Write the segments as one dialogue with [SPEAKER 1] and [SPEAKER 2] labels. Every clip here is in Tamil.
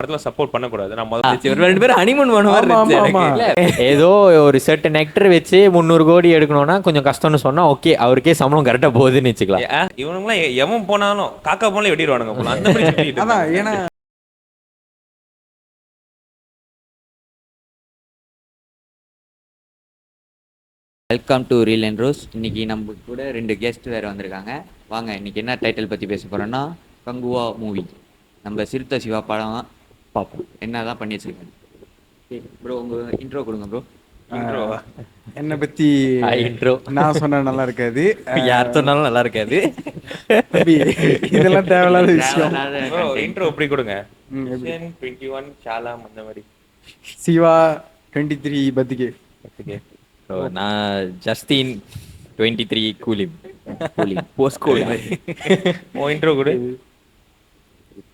[SPEAKER 1] படத்துல சப்போர்ட் பண்ணக்கூடாது. நான் முதல்ல
[SPEAKER 2] ஒரு 2 பேரும் ஹனிமூன் போன மாதிரி
[SPEAKER 3] ஆமா,
[SPEAKER 2] இருந்துச்சு
[SPEAKER 3] ஆமா,
[SPEAKER 2] எனக்கு.
[SPEAKER 3] ஆமா.
[SPEAKER 4] இல்ல, ஏதோ ஒரு சர்டன் ஆக்டர் வச்சு 300 கோடி எடுக்கணும்னா கொஞ்சம் கஷ்டம்னு சொன்னா ஓகே, அவருக்கே சம்பளம் கரெக்டா போகுதுன்னு வச்சுக்கலாம்.
[SPEAKER 1] இவனுங்களாம் எவன் போனாலும் காக்கா போனாலும் வெட்டிடுவானுங்க போல அந்த மாதிரி சுத்திட்டு
[SPEAKER 3] அதான்
[SPEAKER 1] இருக்காங்க.
[SPEAKER 3] ஏன்னா
[SPEAKER 2] welcome to reel and rose. இன்னைக்கு நம்ம கூட 2 கெஸ்ட் வேற வந்திருக்காங்க. வாங்க, இன்னைக்கு என்ன டைட்டில் பத்தி பேச போறோம்னா கங்குவா மூவி. நம்ம சிறுத்தை சிவா படம் பார்ப்போம். என்னதான் பண்ணி வச்சிருக்காங்க. ப்ரோ உங்க இன்ட்ரோ கொடுங்க ப்ரோ.
[SPEAKER 1] இன்ட்ரோவா?
[SPEAKER 3] என்னை பத்தி
[SPEAKER 4] இன்ட்ரோ
[SPEAKER 3] நான் சொன்னா நல்லா இருக்காது.
[SPEAKER 4] யார் சொன்னாலும் நல்லா இருக்காது.
[SPEAKER 3] தம்பி, இதெல்லாம் தேவையில்லாத விஷயம்.
[SPEAKER 1] Bro, intro இப்படி கொடுங்க.
[SPEAKER 3] ம், எப்படி?
[SPEAKER 1] 21 சாலாம் அந்த மாதிரி.
[SPEAKER 3] சிவா 23 பத்திகே.
[SPEAKER 1] Okay.
[SPEAKER 4] நான் ஜஸ்டின் 23 கூலிம்
[SPEAKER 2] போஸ்ட் கோட்
[SPEAKER 1] ஓ இன்ட்ரோ கொடு.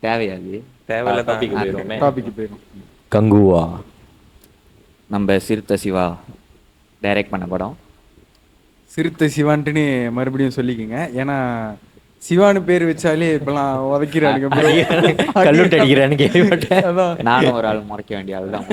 [SPEAKER 2] தேவையாது.
[SPEAKER 1] தேவையில்ல தான்.
[SPEAKER 4] topic போயிருவோமே.
[SPEAKER 3] டாபிக் போயிடும்.
[SPEAKER 4] கங்குவா
[SPEAKER 2] நம்ம சிறுத்தை சிவா டைரக்ட் பண்ண படம்.
[SPEAKER 3] சிறுத்தை சிவான்ட்டுன்னு மறுபடியும் சொல்லிக்கங்க. ஏன்னா சிவான்னு பேர் வச்சாலே இப்பெல்லாம் உதைக்கிறானுங்க bro.
[SPEAKER 4] கல்லுட்டு அடிக்கிறான்னு கேள்விப்பட்டேன்.
[SPEAKER 3] அதான்
[SPEAKER 2] நானும் ஒரு ஆள் முறைக்க வேண்டிய ஆள் தான்.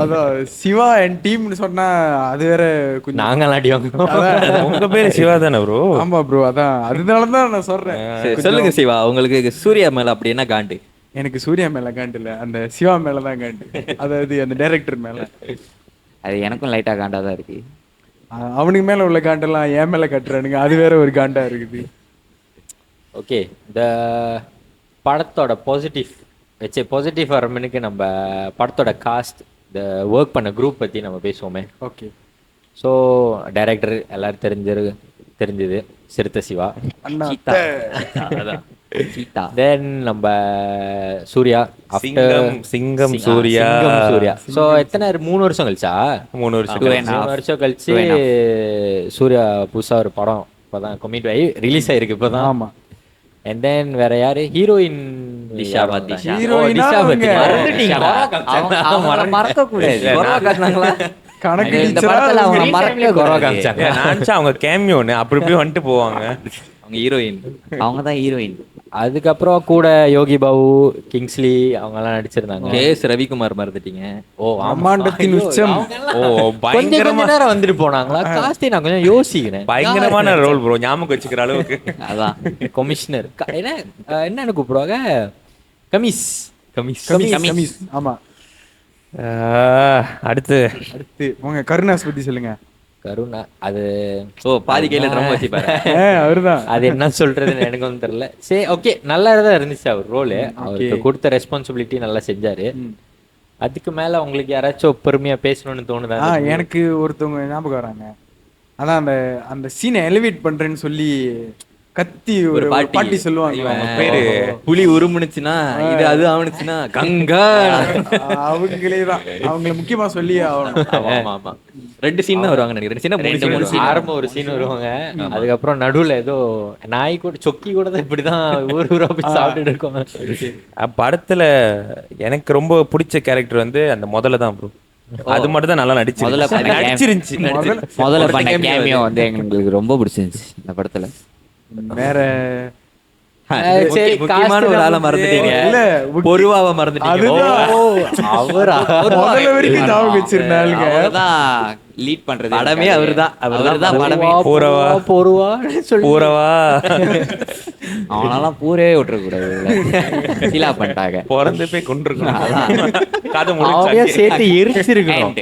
[SPEAKER 3] அதான் சிவா அண்ட் டீம்னு சொன்னா அது வேற கொஞ்சம்.
[SPEAKER 4] நாங்களாம் அடி வாங்குவோம்.
[SPEAKER 3] அதான்.
[SPEAKER 1] உங்க பேரு சிவா தானே ப்ரோ?
[SPEAKER 3] ஆமா ப்ரோ, அதான் அதனாலதான் நான் சொல்றேன்.
[SPEAKER 4] சரி, சொல்லுங்க சிவா, உங்களுக்கு சூர்யா மேல அப்படி என்ன காண்டு?
[SPEAKER 3] எனக்கு சூர்யா மேல காண்டு இல்ல, அந்த சிவா மேலதான் காண்டு. அதாவது அந்த டைரக்டர் மேல.
[SPEAKER 2] அது எனக்கும் லைட்டா காண்டா தான் இருக்கு.
[SPEAKER 3] அவனுக்கு மேல உள்ள காண்டெல்லாம் என் மேல கட்டுறானுங்க, அது வேற ஒரு காண்டா இருக்குது.
[SPEAKER 4] ஓகே, இந்த படத்தோட பாசிட்டிவ் வரமனுக்கு நம்ம படத்தோட காஸ்ட், இந்த ஒர்க் பண்ண குரூப் பற்றி நம்ம பேசுவோமே.
[SPEAKER 3] ஓகே.
[SPEAKER 4] ஸோ டைரக்டர் எல்லாரும் தெரிஞ்சது சிறுத்தை சிவா.
[SPEAKER 3] அண்ணா
[SPEAKER 2] சீதா. அதான் சீதா.
[SPEAKER 4] தென் நம்ம சூர்யா
[SPEAKER 1] சிங்கம் சூர்யா.
[SPEAKER 4] ஸோ எத்தனை 3 வருஷம் கழிச்சா?
[SPEAKER 1] 3 வருஷம்.
[SPEAKER 4] 3 வருஷம் கழிச்சு சூர்யா புதுசா ஒரு படம் இப்போதான் கமிட் ஆகி ரிலீஸ் ஆயிருக்கு இப்போதான்.
[SPEAKER 3] ஆமா.
[SPEAKER 4] And then வேற யாரு ஹீரோயின்?
[SPEAKER 2] திஷாவத்.
[SPEAKER 3] ஹீரோயினா அவங்க?
[SPEAKER 2] மறக்க கூடாது.
[SPEAKER 3] கணக்கு
[SPEAKER 2] இந்த
[SPEAKER 3] டீச்சரா
[SPEAKER 2] படத்துல அவங்க
[SPEAKER 3] அவங்க?
[SPEAKER 2] மறக்க கூடாது.
[SPEAKER 1] நான் நினைச்சா அவங்க கேமியோன்னு அப்படி இப்படி வந்துட்டு போவாங்க.
[SPEAKER 4] அவங்க ஹீரோயின்.
[SPEAKER 2] அவங்க தான் ஹீரோயின்.
[SPEAKER 4] அதுக்கப்புறம் கூட யோகி பாபு, கிங்ஸ்லி அவங்க எல்லாம் நடிச்சிருந்தாங்க.
[SPEAKER 2] கேஎஸ் ரவிக்குமார் மறந்துட்டீங்க.
[SPEAKER 4] ஓ
[SPEAKER 3] அம்மாண்டத்தின் உச்சம்.
[SPEAKER 1] ஓ
[SPEAKER 4] கொஞ்சம்
[SPEAKER 1] பயங்கரமா
[SPEAKER 4] நேரம் வந்துட்டு போனாங்களா? காஸ்டி நான் கொஞ்சம் யோசிக்கிறேன்.
[SPEAKER 1] பயங்கரமான ரோல் ப்ரோ, ஞாபகம் வச்சுக்கிற அளவுக்கு.
[SPEAKER 2] அதான்
[SPEAKER 4] கமிஷனர் என்ன கூப்பிடுவாங்க? கமிஸ்.
[SPEAKER 3] கமிஸ். ஆமா.
[SPEAKER 1] அடுத்து
[SPEAKER 3] அடுத்து உங்க கருணாஸ் பத்தி சொல்லுங்க.
[SPEAKER 4] கருணா அது
[SPEAKER 2] பாதி கையில ட்ரம் வச்சு பாரு.
[SPEAKER 3] அவருதான்.
[SPEAKER 4] அது என்ன சொல்றதுன்னு எனக்கு ஒன்றும் தெரியல. சரி, ஓகே, நல்லா தான் இருந்துச்சு அவர் ரோலு. அவருக்கு கொடுத்த ரெஸ்பான்சிபிலிட்டி நல்லா செஞ்சாரு. அதுக்கு மேல உங்களுக்கு யாராச்சும் பெருமையா பேசணும்னு தோணுதா?
[SPEAKER 3] எனக்கு ஒருத்தவங்க ஞாபகம் வராங்க. அதான் அந்த அந்த சீனை எலிவேட் பண்றேன்னு சொல்லி கத்தி ஒரு பாட்டி சொல்லுவாங்க.
[SPEAKER 1] பேரு
[SPEAKER 2] புலி உருமுனுச்சுன்னா இது அது ஆவணுச்சுன்னா கங்கா.
[SPEAKER 3] அவங்களே தான், அவங்கள முக்கியமா சொல்லி ஆகணும்.
[SPEAKER 2] ஆமா 2 சீன் தான் வருவாங்க நினைக்கிறேன். 2 சீன்.
[SPEAKER 4] ஆரம்ப ஒரு சீன் வருவாங்க. அதுக்கப்புறம் நடுவுல ஏதோ நாய் கூட சொக்கி கூட தான் இப்படிதான் ஊரா போய் சாப்பிட்டு இருக்கோம்.
[SPEAKER 1] படத்துல எனக்கு ரொம்ப பிடிச்ச கேரக்டர் வந்து அந்த முதல்ல தான் ப்ரோ. அது மட்டும் தான் நல்லா நடிச்சிருந்துச்சு.
[SPEAKER 2] முதல்ல பண்ண கேமியோ வந்து எங்களுக்கு ரொம்ப பிடிச்சிருந்துச்சு இந்த படத்துல.
[SPEAKER 3] வேற
[SPEAKER 4] சரி,
[SPEAKER 2] முக்கியமான ஒரு ஆளை மறந்துட்டீங்க.
[SPEAKER 3] இல்ல,
[SPEAKER 2] பொருவாவை மறந்துட்டீங்க.
[SPEAKER 4] அவரா?
[SPEAKER 3] முதல்ல வரைக்கும் ஞாபகம் வச்சிருந்தாளுங்க.
[SPEAKER 2] அவர்தான் லீட் பண்றது. படமே அவர்தான் படமே.
[SPEAKER 4] பொருவா
[SPEAKER 1] பூரவா
[SPEAKER 2] அவனெல்லாம் பூரே விட்டுற கூடாது. சீலா பண்ணிட்டாங்க.
[SPEAKER 1] பிறந்து போய் கொண்டிருக்கோம்.
[SPEAKER 4] சேர்த்து எரிச்சிருக்கணும்.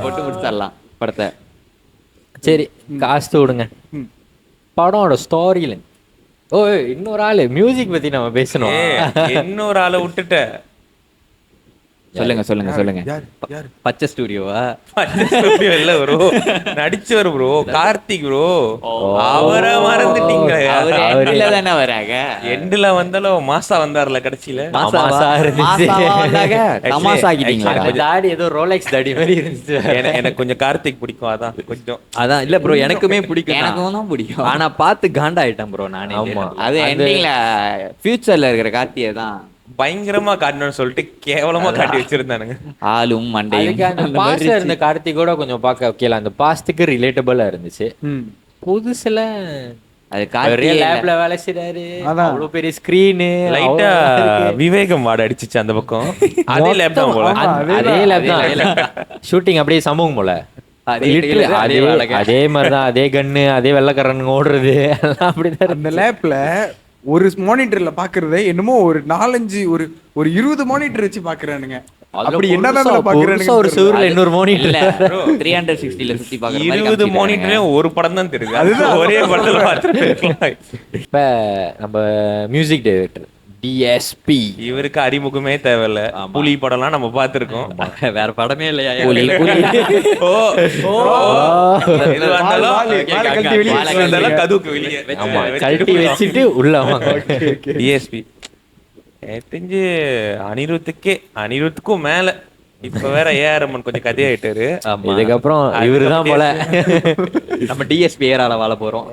[SPEAKER 2] போட்டு முடிச்சிடலாம் படத்தை.
[SPEAKER 4] சரி, காசு விடுங்க. படோட ஸ்டோரியில இன்னொரு ஆளு மியூசிக் பத்தி நம்ம பேசணும்.
[SPEAKER 1] இன்னொரு ஆளை விட்டுட்ட.
[SPEAKER 2] சொல்லுங்க.
[SPEAKER 3] யார்?
[SPEAKER 2] பச்சை ஸ்டுடியோவா?
[SPEAKER 1] இல்ல ப்ரோ, நடிச்சவர் ப்ரோ, கார்த்திக் ப்ரோ. அவரை மறந்துட்டீங்க.
[SPEAKER 2] அவர்ல தானே வராங்க.
[SPEAKER 1] எண்டுல வந்தாலும் மாசா வந்தார்ல கடைசியில.
[SPEAKER 2] தமாசா ஆகிட்டீங்களா?
[SPEAKER 4] தாடி ஏதோ ரோலெக்ஸ் தாடி மாதிரி இருந்துச்சு.
[SPEAKER 1] எனக்கு கொஞ்சம் கார்த்திக் பிடிக்கும்.
[SPEAKER 2] அதான் இல்ல ப்ரோ, எனக்குமே பிடிக்கும். எனக்கும் தான் பிடிக்கும். ஆனா பார்த்து காண்டா ஆயிட்டேன் ப்ரோ நானே.
[SPEAKER 4] ஆமா,
[SPEAKER 2] அது எண்டிங்ல ஃபியூச்சர்ல இருக்கிற கார்த்தியை தான்
[SPEAKER 1] பயங்கரமா காட்டணும்னு சொல்லிட்டு கேவலமா காட்டி வச்சிருந்தானுங்க.
[SPEAKER 2] ஆளும் மண்டையும்.
[SPEAKER 4] அந்த பாஸ்ட்ல இருந்த கார்த்திக் கூட கொஞ்சம் பார்க்க ஓகேல, அந்த பாஸ்டுக்கு ரிலேட்டபிளா இருந்துச்சு. புதுசுல
[SPEAKER 2] அது கார்த்தியே
[SPEAKER 4] லேப்ல வேலை செய்றாரு,
[SPEAKER 3] அதான்.
[SPEAKER 4] அவ்வளவு பெரிய ஸ்கிரீனு,
[SPEAKER 1] லைட்டா விவேகம் வாட அடிச்சிச்சு அந்த பக்கம். அதே லேப் தான் போல.
[SPEAKER 3] ஆமா,
[SPEAKER 4] அதே லேப் தான். ஷூட்டிங் அப்படியே சம்பவம் போல.
[SPEAKER 2] அதே
[SPEAKER 4] Literally
[SPEAKER 2] tailor, அதே வாடகை.
[SPEAKER 4] அதே மாதிரிதான், அதே கன்னு, அதே வெள்ளைக்காரனுங்க ஓடுறது எல்லாம் அப்படிதான்
[SPEAKER 3] அந்த லேப்ல ஒரு மானிட்டர்ல பாக்குறதே என்னமோ ஒரு 4-5 ஒரு 20 மானிட்டர் வச்சு பாக்குறானுங்க. அப்படி என்னதான்
[SPEAKER 4] புதுசா
[SPEAKER 3] பாக்குறானுங்க
[SPEAKER 4] ஒரு சுவர்ல இன்னொரு monitor.
[SPEAKER 2] இல்ல 360ல சுத்தி பாக்குற மாதிரி
[SPEAKER 1] 20
[SPEAKER 2] காமிச்சிருக்காங்க.
[SPEAKER 1] மானிட்டர்லயும் ஒரு படம் தான் தெரியுது. அதுதான் ஒரே படத்துல பார்த்துட்டு
[SPEAKER 4] இப்ப நம்ம மியூசிக் டைரக்டர் டிஎஸ்பி
[SPEAKER 1] இவருக்கு அறிமுகமே தேவையில்ல. புலி படம்லாம் நம்ம பார்த்திருக்கோம்.
[SPEAKER 2] வேற படமே இல்லையா?
[SPEAKER 4] புலி.
[SPEAKER 1] ஓ எதுவா இருந்தாலும்
[SPEAKER 3] வாலு கழட்டி வெளியே
[SPEAKER 1] எதுவா இருந்தாலும் கதுவுக்கு வெளியே
[SPEAKER 4] ஆமா, கழட்டி வச்சுட்டு உள்ள வாங்க.
[SPEAKER 1] டிஎஸ்பி தெரிஞ்சு அனிருத்துக்கும் மேல இப்ப வேற ஏஆர் ரஹ்மான் கொஞ்சம் கதையாயிட்டாரு.
[SPEAKER 4] இதுக்கப்புறம் இவருதான் போல.
[SPEAKER 2] நம்ம டிஎஸ்பி ஏரால வாழ போறோம்.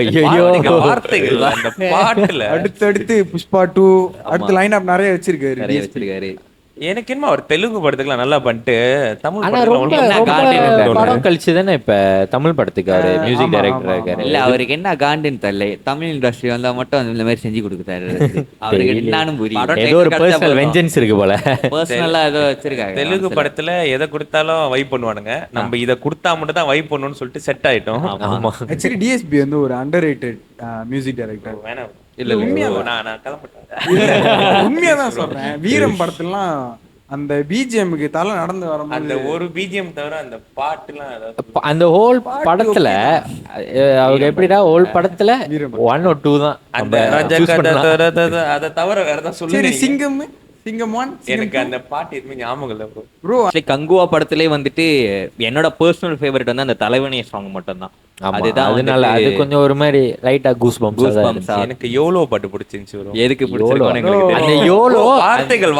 [SPEAKER 4] ஐயோ,
[SPEAKER 1] வார்த்தைகள் அந்த பாட்டுல
[SPEAKER 3] அடுத்து புஷ்பா 2 அடுத்து லைன் அப் நிறைய வச்சிருக்காரு.
[SPEAKER 2] நிறைய வச்சிருக்காரு.
[SPEAKER 1] எனக்கு என்னமா ஒரு தெலுங்கு படத்துக்குலாம் நல்லா பண்ணிட்டு தமிழ்
[SPEAKER 4] ஆனா
[SPEAKER 1] படத்துல
[SPEAKER 4] ரொம்ப
[SPEAKER 1] ஒண்ணும்
[SPEAKER 2] ரொம்ப
[SPEAKER 1] காட்டினது இல்ல.
[SPEAKER 4] படம் கழிச்சு தானே இப்ப தமிழ் படத்துக்கு அவரு மியூசிக்
[SPEAKER 3] ஆமா,
[SPEAKER 4] டைரக்டர்
[SPEAKER 3] ஆமா,
[SPEAKER 4] இருக்காரு.
[SPEAKER 2] இல்ல அவருக்கு என்ன காண்டுன்னு தெரியல. தமிழ் இண்டஸ்ட்ரி வந்தா மட்டும் இந்த மாதிரி செஞ்சு கொடுக்குறாரு. அவருக்கு என்னன்னு புரியும்.
[SPEAKER 4] ஏதோ ஒரு பர்சனல் வெஞ்சன்ஸ் இருக்கு போல.
[SPEAKER 2] பர்சனலா ஏதோ வச்சிருக்காங்க.
[SPEAKER 1] தெலுங்கு படத்துல எதை கொடுத்தாலும் வைப் பண்ணுவானுங்க. நம்ம இதை கொடுத்தா மட்டும் தான் வைப் பண்ணணும்னு சொல்லிட்டு செட் ஆயிட்டோம்.
[SPEAKER 4] ஆமா.
[SPEAKER 3] ஆக்சுவலி டிஎஸ்பி வந்து ஒரு அண்டர்ரேட்டட் மியூசிக் டைரக்டர்.
[SPEAKER 1] வேணாம்.
[SPEAKER 2] இல்ல, இல்ல.
[SPEAKER 3] உண்மையா
[SPEAKER 1] நான் கிளம்பிட்டேன்.
[SPEAKER 3] உண்மையாதான் சொல்றேன். வீரம் படத்துலாம் அந்த பிஜிஎம்க்கு தலை நடந்து
[SPEAKER 1] அந்த
[SPEAKER 3] வரும்போது
[SPEAKER 1] ஒரு பிஜிஎம் தவிர அந்த பாட்டுலாம் ஏதாவது
[SPEAKER 4] அந்த ஹோல் படத்துல அவங்க எப்படிடா ஹோல் படத்துல 1 or 2 தான்
[SPEAKER 1] அந்த
[SPEAKER 4] நம்ம
[SPEAKER 1] ராஜா
[SPEAKER 4] choose பண்ணலாம்.
[SPEAKER 1] அதை தவிர வேற ஏதாவது
[SPEAKER 3] சரி
[SPEAKER 1] சொல்லுங்க.
[SPEAKER 3] சிங்கம் 1
[SPEAKER 1] எனக்கு அந்த பாட்டு எதுவுமே ஞாபகம் இல்ல bro.
[SPEAKER 3] ப்ரோ.
[SPEAKER 2] Actually, கங்குவா படத்திலே வந்துட்டு என்னோட பர்சனல் ஃபேவரட் வந்து அந்த தலைவனே சாங் மட்டும் தான்.
[SPEAKER 4] ஆமா,
[SPEAKER 2] அதுதான்
[SPEAKER 4] அதனால அது கொஞ்சம் ஒரு மாதிரி லைட்டா கூஸ் பம்ப்ஸ்.
[SPEAKER 1] எனக்கு எவ்வளோ பாட்டு பிடிச்சிருந்துச்சு bro.
[SPEAKER 2] எதுக்கு பிடிச்சிருக்கோன்னு எங்களுக்கு
[SPEAKER 4] அந்த
[SPEAKER 2] தெரியல.
[SPEAKER 4] யோலோ
[SPEAKER 1] வார்த்தைகள்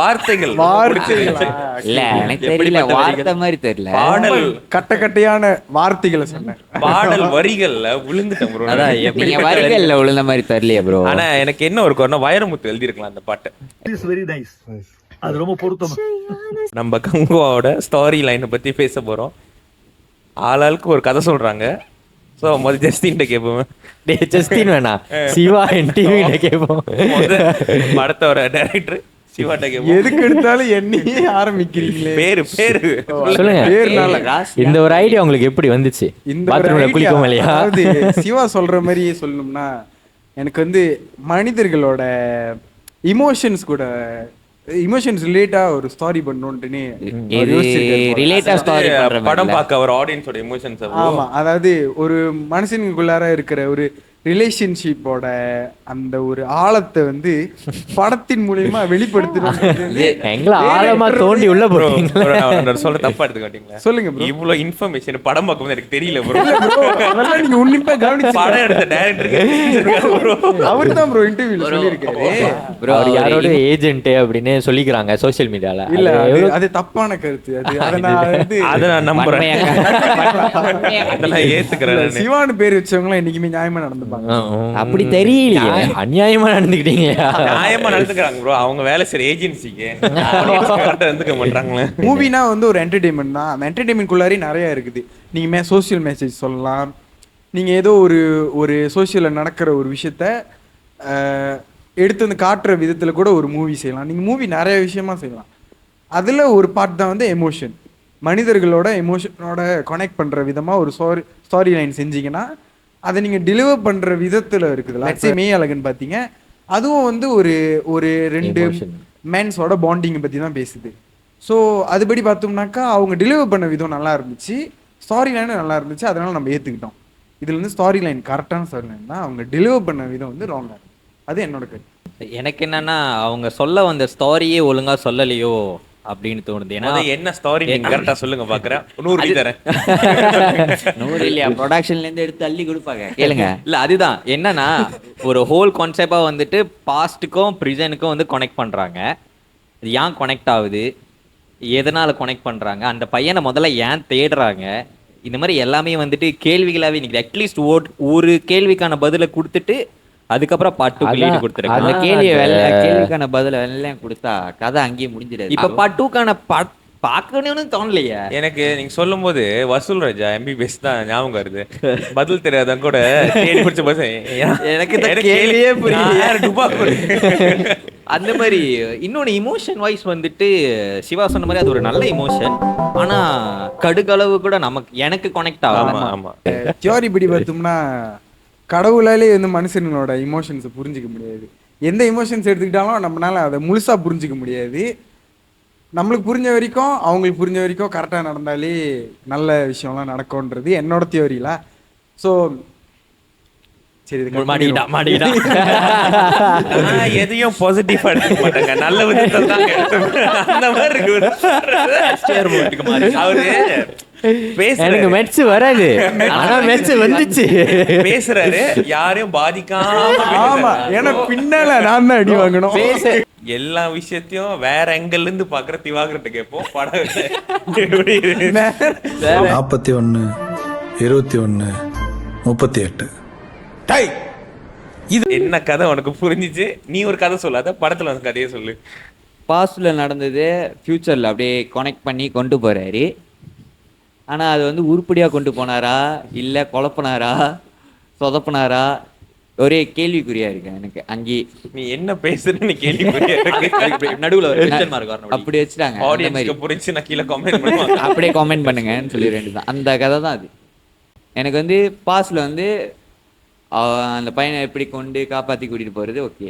[SPEAKER 2] இல்ல எனக்கு தெரியல, வார்த்தை மாதிரி தெரியல.
[SPEAKER 1] பாடல்
[SPEAKER 3] கட்டையான வார்த்தைகளை சொன்னேன்.
[SPEAKER 1] பாடல் வரிகள்ல விழுந்துட்டேன் bro.
[SPEAKER 2] அதான் நீங்க வரிகள்ல விழுந்த மாதிரி தெரியலையே ப்ரோ.
[SPEAKER 1] ஆனா எனக்கு என்ன ஒரு கொரோனா வைரமுத்து எழுதி இருக்கலாம் அந்த பாட்டை.
[SPEAKER 5] வெரி நைஸ், அது ரொம்ப பொருத்தம்.
[SPEAKER 1] நம்ம கங்குவாவோட ஸ்டோரி லைனை பத்தி பேச போறோம். ஆளாளுக்கு ஒரு கதை சொல்றாங்க. சோ முதல்ல ஜஸ்டின் கேட்போம்.
[SPEAKER 4] ஜஸ்டின் வேணா, சிவா என்டிவி கேட்போம்.
[SPEAKER 1] படத்தோட டைரக்டர் சிவாட்ட கேட்போம்.
[SPEAKER 3] எதுக்கு எடுத்தாலும் என்னையே ஆரம்பிக்கிறீங்களே.
[SPEAKER 1] பேரு
[SPEAKER 4] சொல்லுங்க,
[SPEAKER 3] பேர்னால
[SPEAKER 4] இந்த ஒரு ஐடியா உங்களுக்கு எப்படி வந்துச்சு?
[SPEAKER 3] இந்த ஒரு
[SPEAKER 4] பாத்ரூம்ல
[SPEAKER 3] idea,
[SPEAKER 4] குளிக்கும் இல்லையா?
[SPEAKER 3] அதாவது சிவா சொல்ற மாதிரியே சொல்லணும்னா எனக்கு வந்து மனிதர்களோட இமோஷன்ஸ் ரிலேட்டா ஒரு ஸ்டாரி பண்ணணும்னு
[SPEAKER 2] இது ரிலேட்டா ஸ்டாரி
[SPEAKER 1] படம் பார்க்க அவர் ஆடியன்ஸோட எமோஷன்ஸ்.
[SPEAKER 3] ஆமா, அதாவது ஒரு மனுஷனுக்குள்ளார இருக்கிற ஒரு ரிலேஷன்ஷிப்போட அந்த ஒரு ஆழத்தை வந்து படத்தின் மூலியமா வெளிப்படுத்தணும்.
[SPEAKER 4] எங்களை ஆழமா தோண்டி உள்ள போறீங்க.
[SPEAKER 1] சொல்ல தப்பா எடுத்துக்க மாட்டீங்களா?
[SPEAKER 3] சொல்லுங்க bro.
[SPEAKER 1] இவ்வளவு இன்ஃபர்மேஷன் படம் பார்க்கும்போது எனக்கு தெரியல bro.
[SPEAKER 3] அதெல்லாம் நீங்க உன்னிப்பா கவனிச்சு
[SPEAKER 1] படம் எடுத்த டைரக்டருக்கு
[SPEAKER 3] அவர்தான் ப்ரோ இன்டர்வியூல சொல்லியிருக்காரு.
[SPEAKER 4] அவர் யாரோட ஏஜென்ட் அப்படின்னு சொல்லிக்கிறாங்க சோசியல் மீடியால.
[SPEAKER 3] இல்ல அது தப்பான கருத்து.
[SPEAKER 1] அதை நான் நம்புறேன். அதெல்லாம் ஏத்துக்கிறேன்.
[SPEAKER 3] சிவான்னு பேர் வச்சவங்க எல்லாம் என்னைக்குமே நியாயமா நடந்துப்பாங்க.
[SPEAKER 4] அப்படி தெரியலையே, அநியாயமா நடந்துக்கிட்டீங்க.
[SPEAKER 1] நியாயமா நடந்துக்கிறாங்க ப்ரோ. அவங்க வேலை செய்யற ஏஜென்சிக்கு நடந்துக்க மாட்டாங்களே.
[SPEAKER 3] மூவினா வந்து ஒரு என்டர்டைன்மெண்ட் தான். அந்த என்டர்டைன்மெண்ட்குள்ளாரே நிறைய இருக்குது. நீங்க சோசியல் மெசேஜ் சொல்லலாம். நீங்க ஏதோ ஒரு சோசியல்ல நடக்கிற ஒரு விஷயத்த எடுத்து வந்து காட்டுற விதத்துல கூட ஒரு மூவி செய்யலாம். நீங்க மூவி நிறைய விஷயமா செய்யலாம். அதுல ஒரு பார்ட் தான் வந்து எமோஷன். மனிதர்களோட எமோஷனோட கனெக்ட் பண்ற விதமா ஒரு ஸ்டோரி லைன் செஞ்சீங்கன்னா அதை நீங்க டெலிவர் பண்ற விதத்துல இருக்குதுல்ல. மெய் அழகன் பாத்தீங்க, அதுவும் வந்து ஒரு 2 மேன்ஸோட பாண்டிங் பத்தி தான் பேசுது. ஸோ அதுபடி பார்த்தோம்னாக்கா அவங்க டெலிவர் பண்ண விதம் நல்லா இருந்துச்சு, ஸ்டோரி லைனும் நல்லா இருந்துச்சு. அதனால நம்ம ஏத்துக்கிட்டோம். இதுல இருந்து ஸ்டோரி லைன் கரெக்டான ஸ்டோரி லைன் தான், அவங்க டெலிவர் பண்ண விதம் வந்து ராங்கா. அது என்னோட கருத்து.
[SPEAKER 2] எனக்கு என்னன்னா அவங்க சொல்ல வந்த ஸ்டோரியே ஒழுங்கா சொல்லலையோ அப்படின்னு தோணுது. ஏன்னா
[SPEAKER 1] என்ன ஸ்டோரி நீங்க கரெக்டா சொல்லுங்க பாக்குறேன். 100 தரேன்.
[SPEAKER 2] 100 இல்லையா, ப்ரொடக்ஷன்ல இருந்து எடுத்து அள்ளி கொடுப்பாங்க. கேளுங்க. இல்ல அதுதான் என்னன்னா ஒரு ஹோல் கான்செப்டா வந்துட்டு பாஸ்ட்டுக்கும் ப்ரெசென்ட்டுக்கும் வந்து கனெக்ட் பண்றாங்க. இது ஏன் கனெக்ட் ஆகுது, எதனால கனெக்ட் பண்றாங்க, அந்த பையனை முதல்ல ஏன் தேடுறாங்க, இந்த மாதிரி எல்லாமே வந்துட்டு கேள்விகளாவே நிக்குது. அட்லீஸ்ட் ஒரு கேள்விக்கான பதிலை கொடுத்துட்டு அதுக்கப்புறம் பாட்டு லீடு கொடுத்துருக்காங்க. அந்த கேள்விக்கான பதில எல்லாம் கொடுத்தா கதை அங்கேயே முடிஞ்சிடாது. இப்ப பார்ட் 2க்கான பார்க்கணும்னு தோணலையே.
[SPEAKER 1] எனக்கு நீங்க சொல்லும் போது வசூல் ராஜா எம்பிபிஎஸ் தான் ஞாபகம் வருது. பதில் தெரியாதவங்க கூட தேடி பிடிச்ச பசங்க
[SPEAKER 2] எனக்கு இந்த கேள்வியே
[SPEAKER 1] புரியல.
[SPEAKER 2] அந்த மாதிரி இன்னொன்று இமோஷன் வைஸ் வந்துட்டு சிவா சொன்ன மாதிரி அது ஒரு நல்ல இமோஷன். ஆனா கடுகளவு கூட எனக்கு கனெக்ட் ஆகும்.
[SPEAKER 1] ஆமா
[SPEAKER 3] தியோரி படி பார்த்தோம்னா கடவுளாலே வந்து மனுஷங்களோட இமோஷன்ஸை புரிஞ்சிக்க முடியாது. எந்த இமோஷன்ஸ் எடுத்துக்கிட்டாலும் நம்மளால அதை முழுசா புரிஞ்சிக்க முடியாது. நம்மளுக்கு புரிஞ்ச வரைக்கும் அவங்களுக்கு புரிஞ்ச வரைக்கும் கரெக்டாக நடந்தாலே நல்ல விஷயம்லாம் நடக்கும்ன்றது என்னோட தியோரியில. ஸோ சரி, இது
[SPEAKER 2] மாடிக்கிட்டா
[SPEAKER 1] நான் எதையும் பாசிட்டிவா எடுக்க மாட்டேங்க, நல்ல விதத்தை தான் எடுத்துப்பேன். அந்த மாதிரி இருக்கு அவரு
[SPEAKER 4] எனக்கு மெட்ஸ் வராது, ஆனா மெட்ஸ் வந்துச்சு.
[SPEAKER 1] பேசுறாரு யாரையும் பாதிக்காம.
[SPEAKER 3] ஆமா, ஏன்னா பின்னால நான் தான் அடி வாங்கணும்.
[SPEAKER 1] எல்லா விஷயத்தையும் வேற ஆங்கிள் இருந்து பாக்குற திவாகர்ட்ட கேட்போம். படம்
[SPEAKER 6] 41 21 38
[SPEAKER 1] இது என்ன கதை உனக்கு புரிஞ்சிச்சு? நீ ஒரு கதை சொல்லாத, படத்துல வந்து கதையை சொல்லு.
[SPEAKER 2] பாஸ்ட்ல நடந்தது ஃபியூச்சர்ல அப்படியே கனெக்ட் பண்ணி கொண்டு போறாரு. ஆனா அது வந்து உருப்படியா கொண்டு போனாரா இல்ல குழப்பினாரா சொதப்பினாரா ஒரே கேள்விக்குறியா இருக்கு எனக்கு. அங்கே
[SPEAKER 1] நீ என்ன பேசுறன்னு கேள்வி
[SPEAKER 2] நடுவுல அப்படி வச்சுட்டாங்க. அந்த மாதிரி
[SPEAKER 1] புரிஞ்சு நான் கீழே கமெண்ட் பண்ணுவாங்க,
[SPEAKER 2] அப்படியே கமெண்ட் பண்ணுங்கன்னு சொல்லி வேண்டியதுதான். அந்த கதை தான் அது. எனக்கு வந்து பாஸ்ட்ல வந்து அந்த பையனை எப்படி கொண்டு காப்பாற்றி கூட்டிகிட்டு போகிறது ஓகே.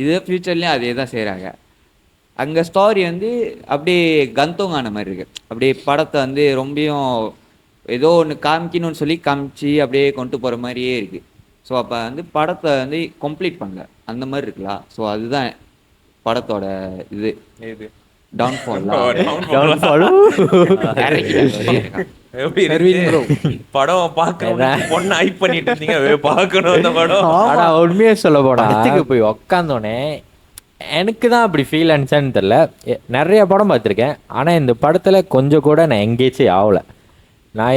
[SPEAKER 2] இது ஃப்யூச்சர்லேயும் அதே தான் செய்கிறாங்க. அங்கே ஸ்டோரி வந்து அப்படியே கந்தோங்கான மாதிரி இருக்குது. அப்படியே படத்தை வந்து ரொம்பியும் ஏதோ ஒன்று காமிக்கணும்னு சொல்லி காமிச்சு அப்படியே கொண்டு போகிற மாதிரியே இருக்குது. ஸோ அப்போ வந்து படத்தை வந்து கம்ப்ளீட் பண்ணல அந்த மாதிரி இருக்கலாம். ஸோ அதுதான் படத்தோட இது டவுன்ஃபால்.
[SPEAKER 1] படம் பார்க்கணும் பொண்ணு ஹைப் பண்ணிட்டு இருந்தீங்க, பார்க்கணும் அந்த படம்.
[SPEAKER 4] ஆனா உண்மையே சொல்ல போனா படத்துக்கு போய் உக்காந்தோடனே எனக்கு தான் அப்படி ஃபீல் ஆனிச்சான்னு தெரியல. நிறைய படம் பார்த்துருக்கேன், ஆனா இந்த படத்துல கொஞ்சம் கூட நான் எங்கேஜே ஆகலை. நான்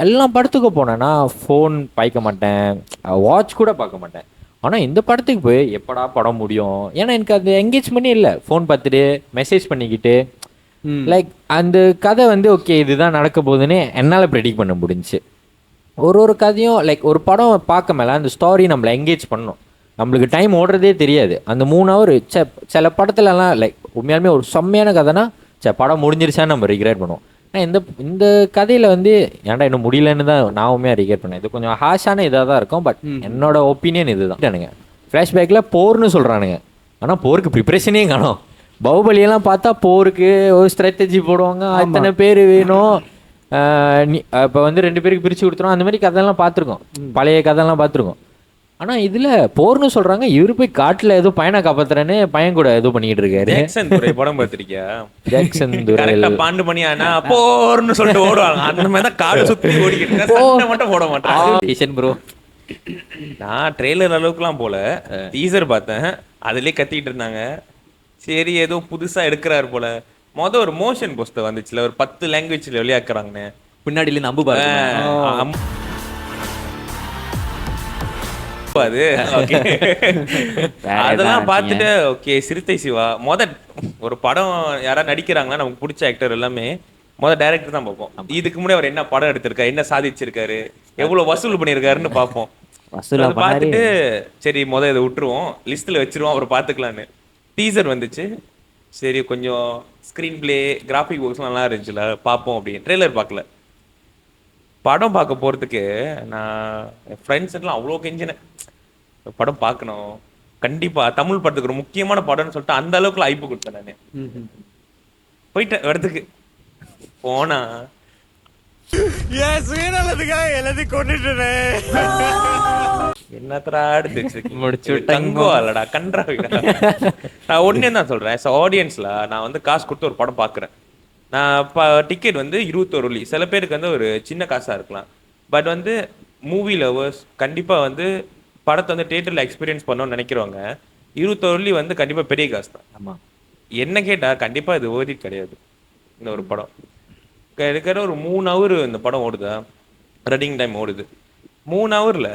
[SPEAKER 4] எல்லா படத்துக்கும் போனேன்னா ஃபோன் பாய்க்க மாட்டேன், வாட்ச் கூட பார்க்க மாட்டேன். ஆனால் இந்த படத்துக்கு போய் எப்படா படம் முடியும், ஏன்னா எனக்கு அது என்கேஜ்மெண்ட்டே இல்லை. ஃபோன் பார்த்துட்டு மெசேஜ் பண்ணிக்கிட்டு லைக் அந்த கதை வந்து ஓகே இதுதான் நடக்க போகுதுன்னு என்னால் ப்ரெடிக்ட் பண்ண முடிஞ்சுச்சு. ஒரு கதையும் லைக் ஒரு படம் பார்க்க மேலே அந்த ஸ்டோரி நம்மளை என்கேஜ் பண்ணணும். நம்மளுக்கு டைம் ஓடுறதே தெரியாது. அந்த 3 ஹவர் சில படத்துலலாம் லைக் உண்மையாலுமே ஒரு செம்மையான கதைனா படம் முடிஞ்சிருச்சான்னு நம்ம ரிக்ரெட் பண்ணுவோம். ஆனால் இந்த கதையில் வந்து ஏன்டா இன்னும் முடியலன்னு தான் நான் உண்மையாக ரிக்ரெட் பண்ணேன். இது கொஞ்சம் ஹாஷான இதாக தான் இருக்கும். பட் என்னோட ஒப்பீனியன் இது தான். ஃப்ளாஷ்பேக்கில் போர்னு சொல்கிறானுங்க, ஆனால் போருக்கு ப்ரிப்ரேஷனே காணும். பாகுபலியெல்லாம் பார்த்தா போருக்கு ஒரு ஸ்ட்ராட்டஜி போடுவாங்க, அத்தனை பேர் வேணும், இப்போ வந்து 2 பேருக்கு பிரித்து கொடுத்துரும், அந்த மாதிரி கதையெல்லாம் பார்த்துருக்கோம், பழைய கதையெல்லாம் பார்த்துருக்கோம். ஆனால் இதில் போர்னு சொல்கிறாங்க, இவரு போய் காட்டில் ஏதோ பையனை காப்பாத்துறேன்னு பையன் கூட ஏதோ பண்ணிக்கிட்டு இருக்காரு.
[SPEAKER 1] ஜாக்சன் துரை படம் பார்த்திருக்கியா?
[SPEAKER 4] ஜாக்சன் துரை
[SPEAKER 1] பாண்டு பண்ணி ஆனா போர்னு சொல்லிட்டு ஓடுவாங்க. அந்த மாதிரி தான் காடு சுற்றி ஓடிக்கிட்டு மட்டும் போட மாட்டான்
[SPEAKER 2] ப்ரோ.
[SPEAKER 1] நான் ட்ரெய்லர் அளவுக்குலாம் போல, டீசர் பார்த்தேன், அதுலேயே கத்திட்டு இருந்தாங்க. சரி ஏதோ புதுசா எடுக்கிறாரு போல. ஒரு மோஷன் போஸ்டர் வந்துச்சுல, ஒரு 10 லாங்குவேஜ்ல வெளியாக்குறாங்கன்னு.
[SPEAKER 2] பின்னாடில நம்பு பாருங்க
[SPEAKER 1] அது அதெல்லாம் பார்த்துட்டு ஓகே சிறுத்தை சிவா ஒரு படம் யாராவது நடிக்கிறாங்கன்னா நமக்கு பிடிச்ச ஆக்டர் எல்லாமே டைரக்டர் தான் பார்ப்போம். இதுக்கு முன்னாடி அவர் என்ன படம் எடுத்திருக்காரு, என்ன சாதிச்சிருக்காரு, எவ்வளவு வசூல் பண்ணியிருக்காருன்னு பார்ப்போம். பார்த்துட்டு சரி இதை விட்டுருவோம், லிஸ்ட்ல வச்சிருவோம், அவர் பார்த்துக்கலான்னு. டீசர் வந்துச்சு, சரி கொஞ்சம் ஸ்க்ரீன் பிளே கிராஃபிக் ஒர்க்ஸ் நல்லா இருந்துச்சுல பார்ப்போம் அப்படின்னு. ட்ரெய்லர் பார்க்கல, படம் பார்க்க போகிறதுக்கு நான் என் ஃப்ரெண்ட்ஸ்லாம் அவ்வளோ கெஞ்சினேன், படம் பார்க்கணும் கண்டிப்பாக, தமிழ் படத்துக்கு ஒரு முக்கியமான படம்னு சொல்லிட்டு அந்த அளவுக்குள்ள ஐப்பு கொடுத்தேன். நான் போயிட்டேன் இடத்துக்கு, போனா என்னத்தடா எடுத்து தங்கம் இல்லடா கன்றாவிடா. நான் ஒன்னே தான் சொல்றேன், ஆடியன்ஸ்ல நான் வந்து காசு கொடுத்து ஒரு படம் பாக்குறேன். நான் டிக்கெட் வந்து 21 வெள்ளி. சில பேருக்கு வந்து ஒரு சின்ன காசா இருக்கலாம், பட் வந்து மூவி லவர்ஸ் கண்டிப்பா வந்து படத்தை வந்து தியேட்டர்ல எக்ஸ்பீரியன்ஸ் பண்ணணும்னு நினைக்கிறவங்க 21 வெள்ளி வந்து கண்டிப்பா பெரிய காசு தான்.
[SPEAKER 2] ஆமா,
[SPEAKER 1] என்ன கேட்டா கண்டிப்பா இது ஓதி கிடையாது. இந்த ஒரு படம் இருக்கிற ஒரு 3 ஹவர் இந்த படம் ஓடுதா, ரன்னிங் டைம் ஓடுது 3 ஹவர்ல.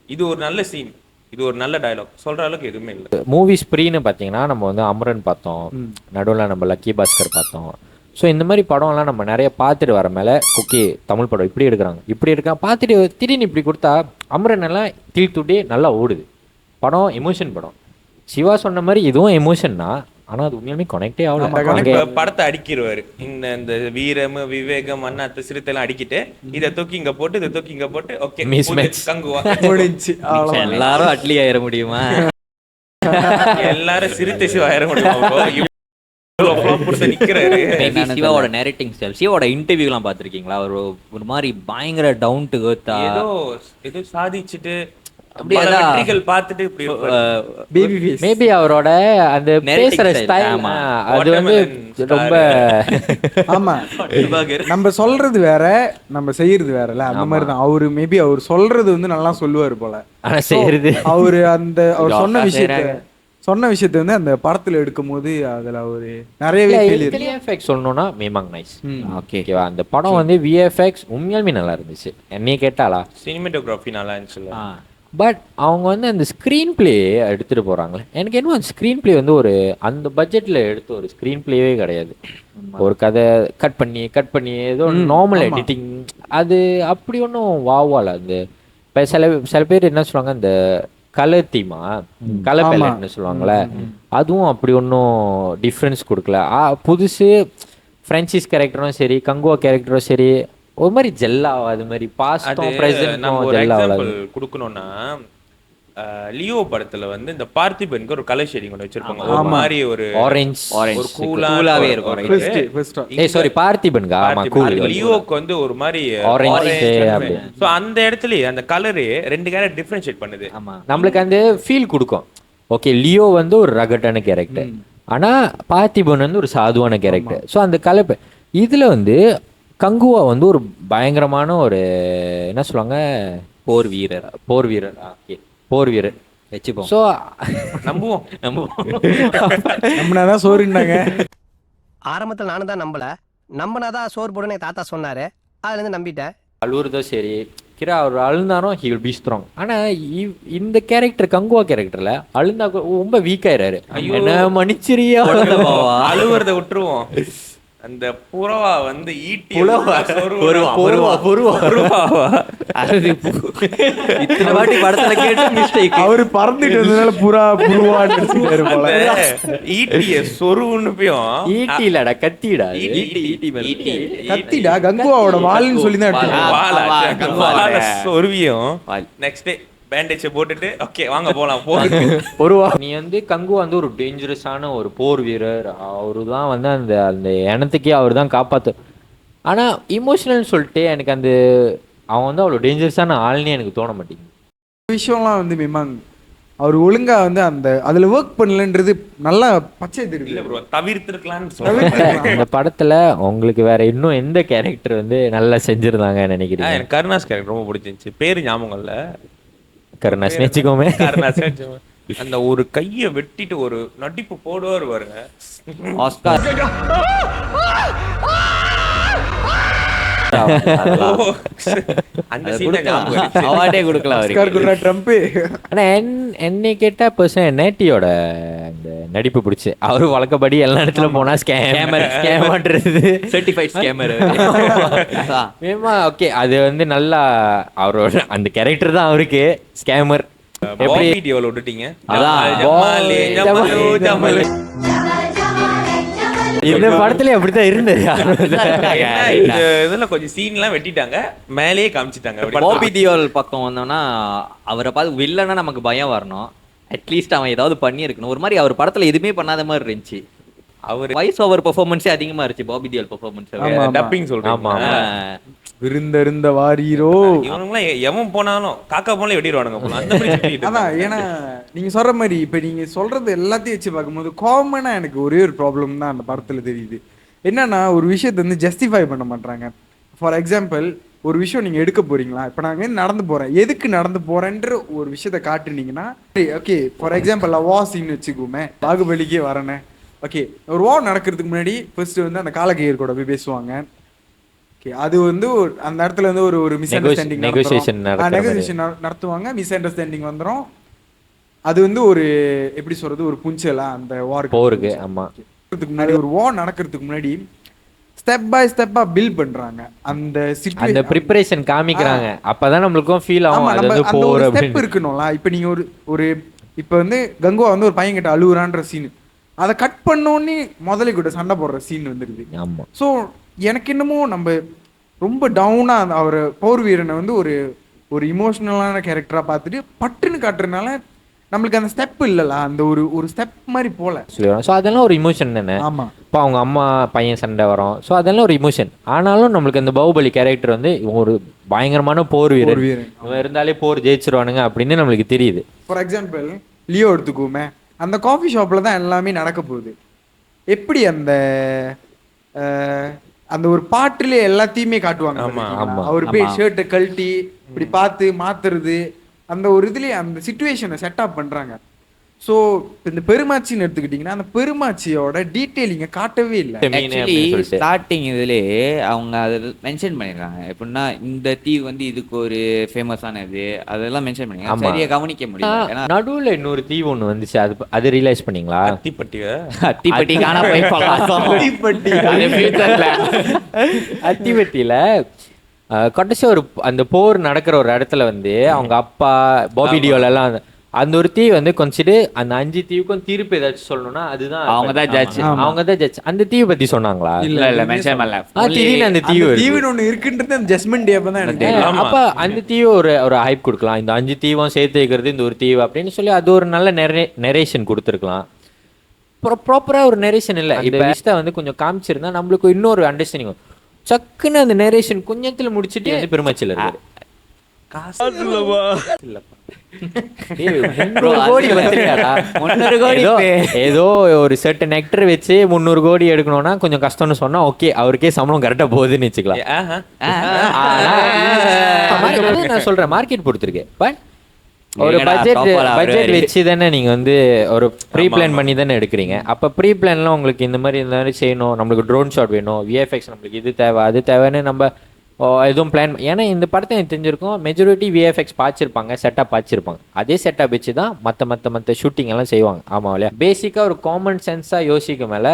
[SPEAKER 1] இது ஒரு நல்ல சீன், இது ஒரு நல்ல டயலாக் சொல்ற அளவுக்கு எதுவுமே இல்லை.
[SPEAKER 4] மூவிஸ் ப்ரீன்னு பார்த்தீங்கன்னா நம்ம வந்து அமரன் பார்த்தோம், நடுவில் நம்ம லக்கி பாஸ்கர் பார்த்தோம். ஸோ இந்த மாதிரி படம்லாம் நம்ம நிறைய பார்த்துட்டு வர மேலே ஓகே தமிழ் படம் இப்படி எடுக்கிறாங்க இப்படி இருக்காங்க பார்த்துட்டு திடீர்னு இப்படி கொடுத்தா அமரன் எல்லாம் டில் டுடே நல்லா ஓடுது. படம் எமோஷன் படம். சிவா சொன்ன மாதிரி இதுவும் எமோஷன் தான், ஆனால் அது உண்மையுமே கனெக்டே ஆகல.
[SPEAKER 1] இப்ப படத்தை அடிக்கிடுவாரு. இந்த வீரம் விவேகம் அண்ணாத்த சிறுத்தை எல்லாம் அடிக்கிட்டு இதை தூக்கி இங்க போட்டு இதை தூக்கி இங்க போட்டு ஓகே
[SPEAKER 4] Mismatch.
[SPEAKER 1] கங்குவா
[SPEAKER 3] முடிஞ்சு அவ்வளவுதான்.
[SPEAKER 2] எல்லாரும் அட்லி ஆயிட முடியுமா?
[SPEAKER 1] எல்லாரும் சிறுத்தை சிவா ஆயிர முடியும். நிக்கிறாரு.
[SPEAKER 2] மேபி சிவாவோட நேரேட்டிங் ஸ்டைல், சிவாவோட இன்டர்வியூலாம் பார்த்திருக்கீங்களா? ஒரு மாதிரி பயங்கர டவுன் டு எர்த்தா
[SPEAKER 1] ஏதோ ஏதோ சாதிச்சுட்டு
[SPEAKER 2] அப்படியே
[SPEAKER 1] பல
[SPEAKER 2] அதான்.
[SPEAKER 1] வெற்றிகள் பார்த்துட்டு இப்படி இருப்பாரு.
[SPEAKER 3] Baby face.
[SPEAKER 4] மேபி அவரோட அந்த
[SPEAKER 2] Narrating
[SPEAKER 4] பேசுற
[SPEAKER 2] style,
[SPEAKER 4] ஸ்டைல்
[SPEAKER 2] ஆமா.
[SPEAKER 4] அது வந்து
[SPEAKER 1] Watermelon
[SPEAKER 4] ரொம்ப
[SPEAKER 3] ஆமா, நம்ம சொல்றது வேற நம்ம செய்யறது வேறல, அந்த மாதிரி தான் அவரு. மேபி அவர் சொல்றது வந்து நல்லா சொல்லுவாரு போல,
[SPEAKER 4] ஆனா செய்யறது
[SPEAKER 3] அவரு அந்த அவர் சொன்ன
[SPEAKER 2] Joke-ஆ
[SPEAKER 3] விஷயத்த
[SPEAKER 2] செய்றாங்க.
[SPEAKER 3] சொன்ன விஷயத்த வந்து அந்த படத்துல எடுக்கும் போது அதுல அவரு நிறையவே ஃபெயிலியர்.
[SPEAKER 4] விஎஃப்எக்ஸ் சொல்லணும்னா மேமாங் நைஸ்.
[SPEAKER 2] ஓகே
[SPEAKER 4] ஓகேவா, அந்த படம் வந்து விஎஃப்எக்ஸ் உண்மையாலுமே நல்லா இருந்துச்சு. என்னைய கேட்டாலா
[SPEAKER 1] சினிமாட்டோகிராஃபி நல்லா இருந்துச்சுல்ல.
[SPEAKER 4] பட் அவங்க வந்து அந்த ஸ்க்ரீன் பிளே எடுத்துட்டு போறாங்களே, எனக்கு என்னமோ அந்த ஸ்க்ரீன் பிளே வந்து ஒரு அந்த பட்ஜெட்ல எடுத்த ஒரு ஸ்க்ரீன் பிளேவே கிடையாது. ஒரு கதை கட் பண்ணி ஏதோ நார்மல் எடிட்டிங் அது அப்படி ஒன்றும் வாவால. அந்த இப்போ சில பேர் என்ன சொல்லுவாங்க, இந்த கலர் தீமா கலர் பேலட்னு சொல்லுவாங்களே, அதுவும் அப்படி ஒன்றும் டிஃப்ரென்ஸ் கொடுக்கல. புதுசு ஃப்ரென்சிஸ் கேரக்டரும் சரி கங்குவா கேரக்டரும் சரி ஒரு மாதிரி ஜெல்லா அது மாதிரி
[SPEAKER 1] அது
[SPEAKER 4] பாஸ்டும்
[SPEAKER 1] நம்ம
[SPEAKER 4] பிரசன்ட்டும்
[SPEAKER 1] ஒரு
[SPEAKER 4] ஜெல்லா
[SPEAKER 1] எக்ஸாம்பிள் கொடுக்கணும்னா லியோ படத்துல வந்து இந்த பார்த்திபனுக்கு ஒரு கலர் ஷேடிங் ஒன்று வச்சிருப்பாங்க. ஒரு மாதிரி ஒரு
[SPEAKER 4] ஆரஞ்சு
[SPEAKER 1] ஒரு
[SPEAKER 2] கூலாவே இருக்கும்.
[SPEAKER 3] ஃபர்ஸ்ட்
[SPEAKER 4] சாரி பார்த்திபன்கா ஆமா கூல்
[SPEAKER 1] லியோக்கு வந்து ஒரு மாதிரி
[SPEAKER 4] Orange
[SPEAKER 1] orange
[SPEAKER 4] அப்படி.
[SPEAKER 1] சோ அந்த இடத்துல அந்த கலரு ரெண்டு கேரட் டிஃபரன்ஷியேட் பண்ணுது.
[SPEAKER 2] ஆமா,
[SPEAKER 4] நம்மளுக்கு அந்த ஃபீல் கொடுக்கும். ஓகே லியோ வந்து ஒரு ரகட்டான கேரக்டர், ஆனா பார்த்திபன் வந்து ஒரு சாதுவான கேரக்டர். ஸோ அந்த கலப்பு இதுல வந்து கங்குவா வந்து ஒரு பயங்கரமான ஒரு என்ன சொல்லுவாங்க
[SPEAKER 2] போர் வீரர்
[SPEAKER 4] ஓகே போர் வீரர்
[SPEAKER 2] வச்சுப்போம்.
[SPEAKER 4] ஸோ
[SPEAKER 1] நம்புவோம்.
[SPEAKER 3] நம்மனாதான் சோறுனாங்க.
[SPEAKER 7] ஆரம்பத்தில் நானும் தான் நம்பினாதான் சோறு போடுன்னு என் தாத்தா சொன்னாரு, அதுல இருந்து நம்பிட்டேன்.
[SPEAKER 4] அழுவுறதோ சரி கிரா அவர் அழுந்தாலும் ஹி வில் பி ஸ்ட்ராங். ஆனா இந்த கேரக்டர் கங்குவா கேரக்டர்ல அழுந்தா ரொம்ப வீக் ஆயிராரு. என்ன மன்னிச்சிரியா
[SPEAKER 1] அழுவுறத விட்டுருவோம். அந்த புறவா வந்து ஈட்டி
[SPEAKER 2] இத்தனை வாட்டி படத்துல கேட்டு மிஸ்டேக்.
[SPEAKER 3] அவரு பறந்துட்டு இருந்ததுனால புருவான்னு போல.
[SPEAKER 1] ஈட்டிய சொருவுன்னு போயும்
[SPEAKER 4] ஈட்டி இல்லடா கத்திடா
[SPEAKER 3] கத்திடா கங்குவாவோட வால்னு சொல்லி தான் எடுத்து
[SPEAKER 1] சொருவியும் நெக்ஸ்ட் டே பேண்டேஜ் போட்டுட்டு ஓகே வாங்க போலாம்
[SPEAKER 4] நீ வந்து கங்குவா வந்து ஒரு டேஞ்சரஸான ஒரு போர் வீரர். அவரு தான் வந்து அந்த அந்த இனத்துக்கே அவர் தான் காப்பாத்து. ஆனா இமோஷனல் சொல்லிட்டு எனக்கு அந்த அவன் வந்து அவ்வளோ டேஞ்சரஸான ஆள்னே எனக்கு தோண மாட்டேங்குது.
[SPEAKER 3] விஷயம்லாம் வந்து மிமாங் அவர் ஒழுங்கா வந்து அந்த அதுல ஒர்க் பண்ணலன்றது நல்லா பச்சை தெரியுது.
[SPEAKER 1] தவிர்த்திருக்கலாம்னு
[SPEAKER 4] இந்த படத்துல உங்களுக்கு வேற இன்னும் எந்த கேரக்டர் வந்து நல்லா செஞ்சிருந்தாங்க நினைக்கிறீங்க?
[SPEAKER 1] எனக்கு கருணாஸ் கேரக்டர் ரொம்ப பிடிச்சிருந்துச்சு. பேரு ஞாபகம் இல்ல.
[SPEAKER 4] கருணாஸ் நினைச்சுக்கோமே.
[SPEAKER 1] அந்த ஒரு கைய வெட்டிட்டு ஒரு நடிப்பு போடுவார் பாருங்க.
[SPEAKER 2] ஆஸ்கார்
[SPEAKER 1] அந்த சீன் ஞாபகம் வந்துச்சு.
[SPEAKER 2] அவார்டே கொடுக்கலாம் அவருக்கு.
[SPEAKER 3] ட்ரம்ப்.
[SPEAKER 4] ஆனா என்னை கேட்டா பர்சன் நேட்டியோட அந்த நடிப்பு பிடிச்சி. அவரு வழக்கப்படி எல்லா இடத்துல போனா ஸ்கேம் பண்றது
[SPEAKER 2] சர்டிஃபைட் ஸ்கேமர்.
[SPEAKER 4] மேமா ஓகே அது வந்து நல்லா அவரோட அந்த கேரக்டர் தான் அவருக்கு ஸ்கேமர். எப்படி
[SPEAKER 1] வீடியோல விட்டுட்டீங்க?
[SPEAKER 2] அதான்.
[SPEAKER 1] ஜமாலே, ஜமாலு, ஜமாலு.
[SPEAKER 4] இந்த படத்துல அப்படித்தான் இருந்தது.
[SPEAKER 1] என்ன இந்த இதுல கொஞ்சம் சீன்லாம் வெட்டிட்டாங்க, மேலேயே காமிச்சிட்டாங்க. அப்படி.
[SPEAKER 2] பாபி தியோல் பக்கம் வந்தோம்னா அவரை பார்த்து வில்லனா நமக்கு பயம் வரணும். அட்லீஸ்ட் அவன் ஏதாவது பண்ணியிருக்கணும். ஒரு மாதிரி அவர் படத்துல எதுவுமே பண்ணாத மாதிரி இருந்துச்சு. அவர் வாய்ஸ் ஓவர் பெர்ஃபார்மன்ஸே அதிகமா இருந்துச்சு பாபி தியோல் பெர்ஃபார்மன்ஸ்.
[SPEAKER 1] டப்பிங் சொல்றேன்.
[SPEAKER 4] ஆமா.
[SPEAKER 3] விருந்தருந்த வாரீரோ.
[SPEAKER 1] இவனுங்களாம் எவன் போனாலும் காக்கா போனாலும் வெட்டிடுவானுங்க போல. அந்த மாதிரி சுத்திட்டு
[SPEAKER 3] அதான்
[SPEAKER 1] இருக்காங்க.
[SPEAKER 3] ஏன்னா நீங்க சொல்ற மாதிரி இப்ப நீங்க சொல்றது எல்லாத்தையும் வச்சு பார்க்கும்போது காமனா எனக்கு ஒரே ஒரு ப்ராப்ளம் தான் அந்த படத்துல தெரியுது. என்னன்னா ஒரு விஷயத்தை வந்து ஜஸ்டிஃபை பண்ண மாட்டாங்க. ஃபார் எக்ஸாம்பிள் ஒரு விஷயம் நீங்க எடுக்க போறீங்களா, இப்ப நாங்க நடந்து போறேன், எதுக்கு நடந்து போறேன்ற ஒரு விஷயத்த காட்டுனீங்கன்னா ஓகே. ஃபார் எக்ஸாம்பிள் வாசின்னு வச்சுக்கோமே, பாகுபலிக்கே வரேனே. ஓகே ஒரு நடக்கிறதுக்கு முன்னாடி ஃபர்ஸ்ட் வந்து அந்த காலகையர் கூட போய் பேசுவாங்க. ஓகே அது வந்து அந்த இடத்துல வந்து ஒரு மிஸ் அண்டர்ஸ்டாண்டிங்
[SPEAKER 4] நெகோசியேஷன்
[SPEAKER 3] நடத்துவாங்க. மிஸ் அண்டர்ஸ்டாண்டிங் வந்துடும். அது வந்து ஒரு எப்படி சொல்றது ஒரு புஞ்சலா அந்த
[SPEAKER 4] போருக்கு ஆமா
[SPEAKER 3] முன்னாடி ஒரு வார் நடக்கிறதுக்கு முன்னாடி ஸ்டெப் பை ஸ்டெப்பா பில்ட் பண்றாங்க அந்த
[SPEAKER 4] அந்த ப்ரிப்பரேஷன் காமிக்கிறாங்க அப்பதான் நம்மளுக்கும் ஃபீல் ஆகும் அது வந்து போர்
[SPEAKER 3] ஸ்டெப்
[SPEAKER 4] அப்படின்னு
[SPEAKER 3] இருக்கணும்ல. இப்போ நீங்க ஒரு இப்போ வந்து கங்குவா வந்து ஒரு பையன் கிட்ட அழுகுறான்ற சீன் அதை கட் பண்ணோன்னே முதல்ல கூட சண்டை போடுற சீன் வந்துருது.
[SPEAKER 4] ஆமா
[SPEAKER 3] ஸோ எனக்கு என்னமோ நம்ம ரொம்ப டவுனா அவர் போர் வீரனை வந்து ஒரு இமோஷனலான கேரக்டரா பார்த்துட்டு பட்டுன்னு காட்டுறதுனால நம்மளுக்கு அந்த ஸ்டெப் இல்லல, அந்த ஒரு ஸ்டெப் மாதிரி போல.
[SPEAKER 4] ஸோ அதெல்லாம் ஒரு இமோஷன் தானே.
[SPEAKER 3] ஆமா
[SPEAKER 4] இப்போ அவங்க அம்மா பையன் சண்டை வரும், ஸோ அதெல்லாம் ஒரு இமோஷன். ஆனாலும் நம்மளுக்கு அந்த பாகுபலி கேரக்டர் வந்து இவன் ஒரு பயங்கரமான போர் வீரர், இவன் இருந்தாலே போர் ஜெயிச்சிருவானுங்க அப்படின்னு நம்மளுக்கு தெரியுது.
[SPEAKER 3] ஃபார் எக்ஸாம்பிள் லியோ எடுத்துக்குவோமே, அந்த காஃபி ஷாப்ல தான் எல்லாமே நடக்க போகுது. எப்படி அந்த அந்த ஒரு பாட்டுல எல்லாத்தையுமே காட்டுவாங்க. அவர் போய் ஷர்ட்டை கழட்டி இப்படி பார்த்து மாத்துறது, அந்த ஒரு இதுலயே அந்த சிச்சுவேஷனை செட்டப் பண்றாங்க. ஸோ இந்த பெருமாச்சின்னு எடுத்துக்கிட்டிங்கன்னா அந்த பெருமாச்சியோட டீட்டெயிலிங்க காட்டவே இல்லை.
[SPEAKER 2] ஆக்சுவலி ஸ்டார்டிங் இதுலேயே அவங்க அதில் மென்ஷன் பண்ணியிருக்காங்க. எப்படின்னா இந்த தீவு வந்து இதுக்கு ஒரு ஃபேமஸான இது அதெல்லாம் மென்ஷன் பண்ணிருக்காங்க. சரியா கவனிக்க முடியல. ஏன்னா
[SPEAKER 4] நடுவில் இன்னொரு தீவு ஒன்று வந்துச்சு, அது ரியலைஸ் பண்ணீங்களா?
[SPEAKER 2] அத்திப்பட்டி காண போய்
[SPEAKER 4] அத்திப்பட்டியில் கடைசி ஒரு அந்த போர் நடக்கிற ஒரு இடத்துல வந்து அவங்க அப்பா பாபி டியோல் எல்லாம் அந்த ஒரு தீவு வந்து கன்சிடர் அந்த 5 தீவுக்கும் தீர்ப்பு ஏதாச்சும் சொல்லணும்னா அதுதான்
[SPEAKER 2] அவங்க தான் ஜட்ஜ்.
[SPEAKER 4] அந்த தீவு பத்தி சொன்னாங்களா?
[SPEAKER 2] இல்ல மென்ஷன் பண்ணல.
[SPEAKER 4] திடீர்னு அந்த
[SPEAKER 3] தீவுன்னு ஒன்று இருக்குன்றது அந்த ஜஸ்மெண்ட் டே அப்போ தான் எனக்கு.
[SPEAKER 4] அப்ப அந்த தீவு ஒரு ஹைப் கொடுக்கலாம், இந்த 5 தீவும் சேர்த்து வைக்கிறது இந்த ஒரு தீவு அப்படின்னு சொல்லி அது ஒரு நல்ல நெரேஷன் கொடுத்துருக்கலாம். ப்ராப்பரா ஒரு நெரேஷன் இல்லை. இந்த விஷயத்தை வந்து கொஞ்சம் காமிச்சிருந்தா நம்மளுக்கு இன்னொரு அண்டர்ஸ்டாண்டிங். சக்குன்னு அந்த நெரேஷன் கொஞ்சத்துல முடிச்சுட்டு வந்து பெருமாச்சில இருக்கு. ஏதோ ஒரு சர்டன் ஆக்டர் வச்சு 300 கோடி எடுக்கணும்னா கொஞ்சம் கஷ்டம்னு சொன்னா ஓகே, அவருக்கே சம்பளம் கரெக்டா போகுதுன்னு வச்சுக்கலாம். நான் சொல்றேன் மார்க்கெட் பொறுத்திருக்கு. பட் ஒரு பட்ஜெட் வச்சு தானே நீங்க வந்து ஒரு ப்ரீ பிளான் பண்ணி தானே எடுக்கிறீங்க. அப்ப ப்ரீ பிளான்லாம் உங்களுக்கு இந்த மாதிரி செய்யணும், நம்மளுக்கு ட்ரோன் ஷாட் வேணும், விஎஃப்எக்ஸ் நம்மளுக்கு இது தேவை அது தேவைன்னு நம்ம எதுவும் பிளான். ஏன்னா இந்த படத்தை எனக்கு தெரிஞ்சிருக்கும் மெஜாரிட்டி விஎஃப்எக்ஸ் பார்த்துருப்பாங்க, செட்டப் பார்த்துருப்பாங்க. அதே செட்டப் வச்சு தான் மற்ற ஷூட்டிங் எல்லாம் செய்வாங்க. ஆமாம் இல்லையா? பேசிக்காக ஒரு காமன் சென்ஸாக யோசிக்க மேலே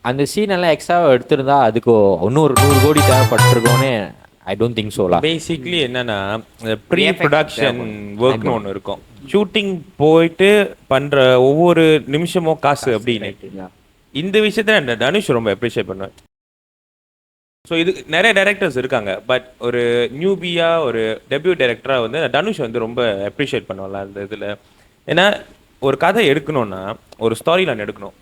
[SPEAKER 4] அந்த சீன் எல்லாம் எக்ஸ்ட்ராவாக எடுத்திருந்தா அதுக்கு இன்னொரு 100 கோடி தேவைப்பட்டிருக்கோன்னு ஐ டோன்ட் திங்க் சோலா.
[SPEAKER 1] பேசிக்லி என்னன்னா ப்ரீ ப்ரொடக்ஷன் ஒர்க்னு ஒன்று இருக்கும். ஷூட்டிங் போயிட்டு பண்ற ஒவ்வொரு நிமிஷமும் காசு அப்படின்னு இந்த விஷயத்த தனுஷ் ரொம்ப அப்ரிஷியேட் பண்ணுவேன். ஸோ இது நிறைய டைரக்டர்ஸ் இருக்காங்க, பட் ஒரு நியூபியா ஒரு டெபியூ டைரக்டராக வந்து தனுஷ் வந்து ரொம்ப அப்ரிஷியேட் பண்ணுவாங்க அந்த இதில். ஏன்னா ஒரு கதை எடுக்கணும்னா ஒரு ஸ்டாரி லைன் எடுக்கணும்,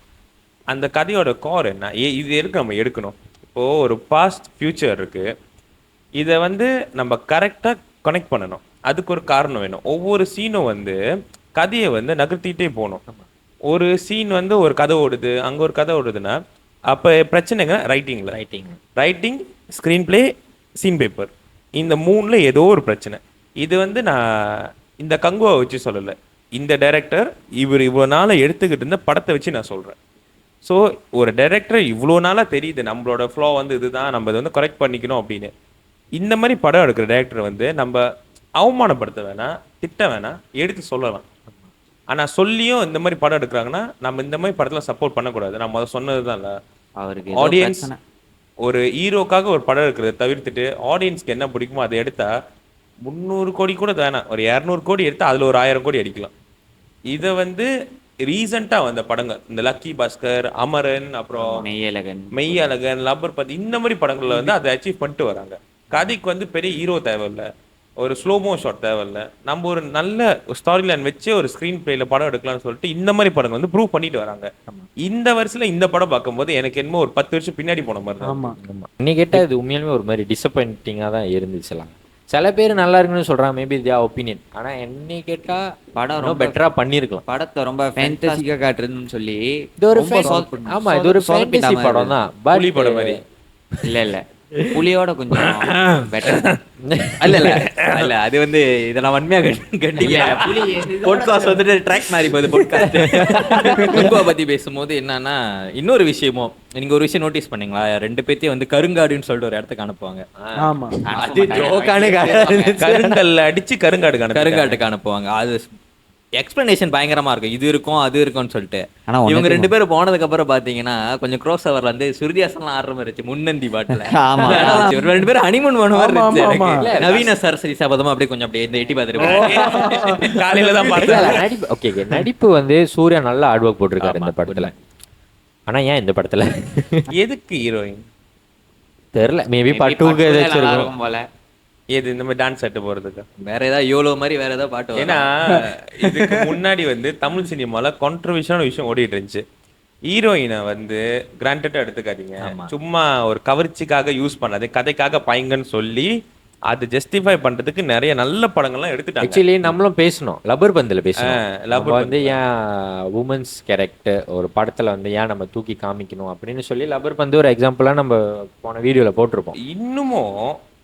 [SPEAKER 1] அந்த கதையோட கோர் என்ன, இது எதுக்கு நம்ம எடுக்கணும். இப்போது ஒரு பாஸ்ட் ஃபியூச்சர் இருக்குது, இதை வந்து நம்ம கரெக்டாக கனெக்ட் பண்ணணும், அதுக்கு ஒரு காரணம் வேணும். ஒவ்வொரு சீனும் வந்து கதையை வந்து நகர்த்திட்டே போகணும். ஒரு சீன் வந்து ஒரு கதை ஓடுது, அங்கே ஒரு கதை ஓடுதுன்னா அப்போ பிரச்சனைங்க writing screenplay scene paper, இந்த 3ல் ஏதோ ஒரு பிரச்சனை. இது வந்து நான் இந்த கங்குவா வச்சு சொல்லலை, இந்த டைரக்டர் இவ்வளோ நாளாக எடுத்துக்கிட்டு இருந்த படத்தை வச்சு நான் சொல்கிறேன். ஸோ ஒரு டைரக்டர் இவ்வளோ நாளாக தெரியுது நம்மளோட ஃப்ளோ வந்து இதுதான், நம்ம இதை வந்து கரெக்ட் பண்ணிக்கணும் அப்படின்னு. இந்த மாதிரி படம் எடுக்கிற டைரக்டர் வந்து நம்ம அவமானப்படுத்த வேணாம், திட்ட வேணாம், எடுத்து சொல்லலாம். ஆனால் சொல்லியும் இந்த மாதிரி படம் எடுக்கிறாங்கன்னா நம்ம இந்த மாதிரி படத்தில் சப்போர்ட் பண்ணக்கூடாது. நான் முதல்ல சொன்னது தான் இல்லை,
[SPEAKER 2] அவருக்கு
[SPEAKER 1] ஆடியன்ஸ் ஒரு ஹீரோக்காக ஒரு படம் இருக்கிறத தவிர்த்துட்டு ஆடியன்ஸ்க்கு என்ன பிடிக்குமோ அதை எடுத்தா 300 கோடி கூட வேணாம், ஒரு 200 கோடி எடுத்தா அதில் ஒரு 1000 கோடி அடிக்கலாம். இதை வந்து ரீசெண்டாக வந்த படங்கள் இந்த லக்கி பாஸ்கர், அமரன், அப்புறம் மெய்யழகன், லப்பர் பத்தி இந்த மாதிரி படங்கள்ல வந்து அதை அச்சீவ் பண்ணிட்டு வராங்க. கதைக்கு வந்து பெரிய ஹீரோ தேவையில்லை, ஒரு ஸ்லோமோ ஷாட் தேவையில்லை, நம்ம ஒரு நல்ல ஸ்டாரி லைன் வச்சு ஒரு ஸ்க்ரீன் பிளேல படம் எடுக்கலாம்னு சொல்லிட்டு இந்த மாதிரி படங்கள் வந்து ப்ரூவ் பண்ணிட்டு வராங்க. இந்த வருஷத்துல இந்த படம் பார்க்கும்போது எனக்கு என்னமோ ஒரு 10 வருஷம் பின்னாடி போன மாதிரி தான்.
[SPEAKER 3] ஆமா
[SPEAKER 4] இன்னைக்கு கேட்டால் இது உண்மையாலுமே ஒரு மாதிரி டிசப்பாயிண்டிங்காக தான் இருந்துச்சுலாம். சில பேர் நல்லா இருக்குன்னு சொல்றாங்க, மேபி தியா ஒப்பீனியன். ஆனா என்ன கேட்டா படம் ரொம்ப பெட்டரா பண்ணிருக்கலாம்.
[SPEAKER 2] படத்தை ரொம்ப ஃபேண்டசிக்கா காட்டுறதுன்னு சொல்லி
[SPEAKER 4] இது ஒரு ஆமா இது ஒரு ஃபேண்டசி படம் தான், புலி படம் மாதிரி.
[SPEAKER 2] இல்ல புலியோட கொஞ்சம் பெட்டர். இல்ல அது வந்து இதை நான் வன்மையா
[SPEAKER 8] பாட்காஸ்ட் வந்துட்டு ட்ராக் மாதிரி போகுது. பாட்காஸ்ட் கங்குவா பத்தி பேசும்போது என்னன்னா இன்னொரு விஷயமும் நீங்க ஒரு விஷயம் நோட்டீஸ் பண்ணீங்களா, 2 பேத்தையும் வந்து கருங்காடுன்னு சொல்லிட்டு ஒரு இடத்துக்கு அனுப்புவாங்க.
[SPEAKER 3] ஆமா
[SPEAKER 8] அது ஜோக்கான
[SPEAKER 1] கருங்கல்ல அடிச்சு கருங்காட்டுக்கு அனுப்புவாங்க.
[SPEAKER 8] அது எக்ஸ்பிளனேஷன் பயங்கரமா இருக்கும், இது இருக்கும் அது இருக்கும்னு சொல்லிட்டு.
[SPEAKER 2] ஆனா ஒண்ணு
[SPEAKER 8] இவங்க 2
[SPEAKER 2] தெரியுமா?
[SPEAKER 8] பேரும் போனதுக்கு அப்புறம் பாத்தீங்கன்னா கொஞ்சம் க்ரோஸ் ஓவர்ல வந்து சுருதியாசனம் ஆடுற மாதிரி இருந்துச்சு முன்னந்தி பாட்டுல.
[SPEAKER 2] ஆமா.
[SPEAKER 8] இவங்க 2 பேரும் ஹனிமூன் போன மாதிரி
[SPEAKER 3] ஆமா,
[SPEAKER 8] இருந்துச்சு
[SPEAKER 3] ஆமா,
[SPEAKER 8] எனக்கு. நவீன சரஸ்வதி சபதமா அப்படியே கொஞ்சம் அப்படியே இந்த எட்டி பார்த்துட்டு
[SPEAKER 1] காலையில தான் பார்த்தேன்.
[SPEAKER 4] நடிப்பு ஓகே நடிப்பு வந்து சூர்யா நல்லா ஹார்ட் ஒர்க் போட்டிருக்காரு இந்த படத்துல. ஆனா ஏன் இந்த படத்துல
[SPEAKER 1] எதுக்கு ஹீரோயின்
[SPEAKER 4] தெரியல, மேபி பார்ட் 2க்கு ஏதாச்சும் இருக்கும்
[SPEAKER 2] போல.
[SPEAKER 1] எது இந்த மாதிரி டான்ஸ் ஆட்டு போறதுக்கு?
[SPEAKER 8] வேற ஏதாவது யோலோ மாதிரி வேற ஏதாவது பாட்டு
[SPEAKER 1] ஏன்னா இதுக்கு முன்னாடி வந்து தமிழ் சினிமால கான்ட்ரவர்ஷியலான விஷயம் ஓடிட்டு இருந்துச்சு. ஹீரோயினை வந்து கிராண்டடா எடுத்துக்காதீங்க, சும்மா ஒரு கவர்ச்சிக்காக யூஸ் பண்ணாது, கதைக்காக பாய்ங்கன்னு சொல்லி அது ஜஸ்டிஃபை பண்றதுக்கு நிறைய நல்ல படங்கள்லாம் எடுத்துட்டாங்க.
[SPEAKER 4] ஆக்சுவலி நம்மளும் பேசணும், லப்பர் பந்தில் பேசணும்.
[SPEAKER 1] லப்பர்
[SPEAKER 4] நம்ம வந்து ஏன் உமன்ஸ் கேரக்டர் ஒரு படத்துல வந்து ஏன் நம்ம தூக்கி காமிக்கணும் அப்படின்னு சொல்லி லப்பர் பந்து ஒரு எக்ஸாம்பிளா நம்ம போன வீடியோல போட்டிருப்போம்.
[SPEAKER 1] இன்னமும்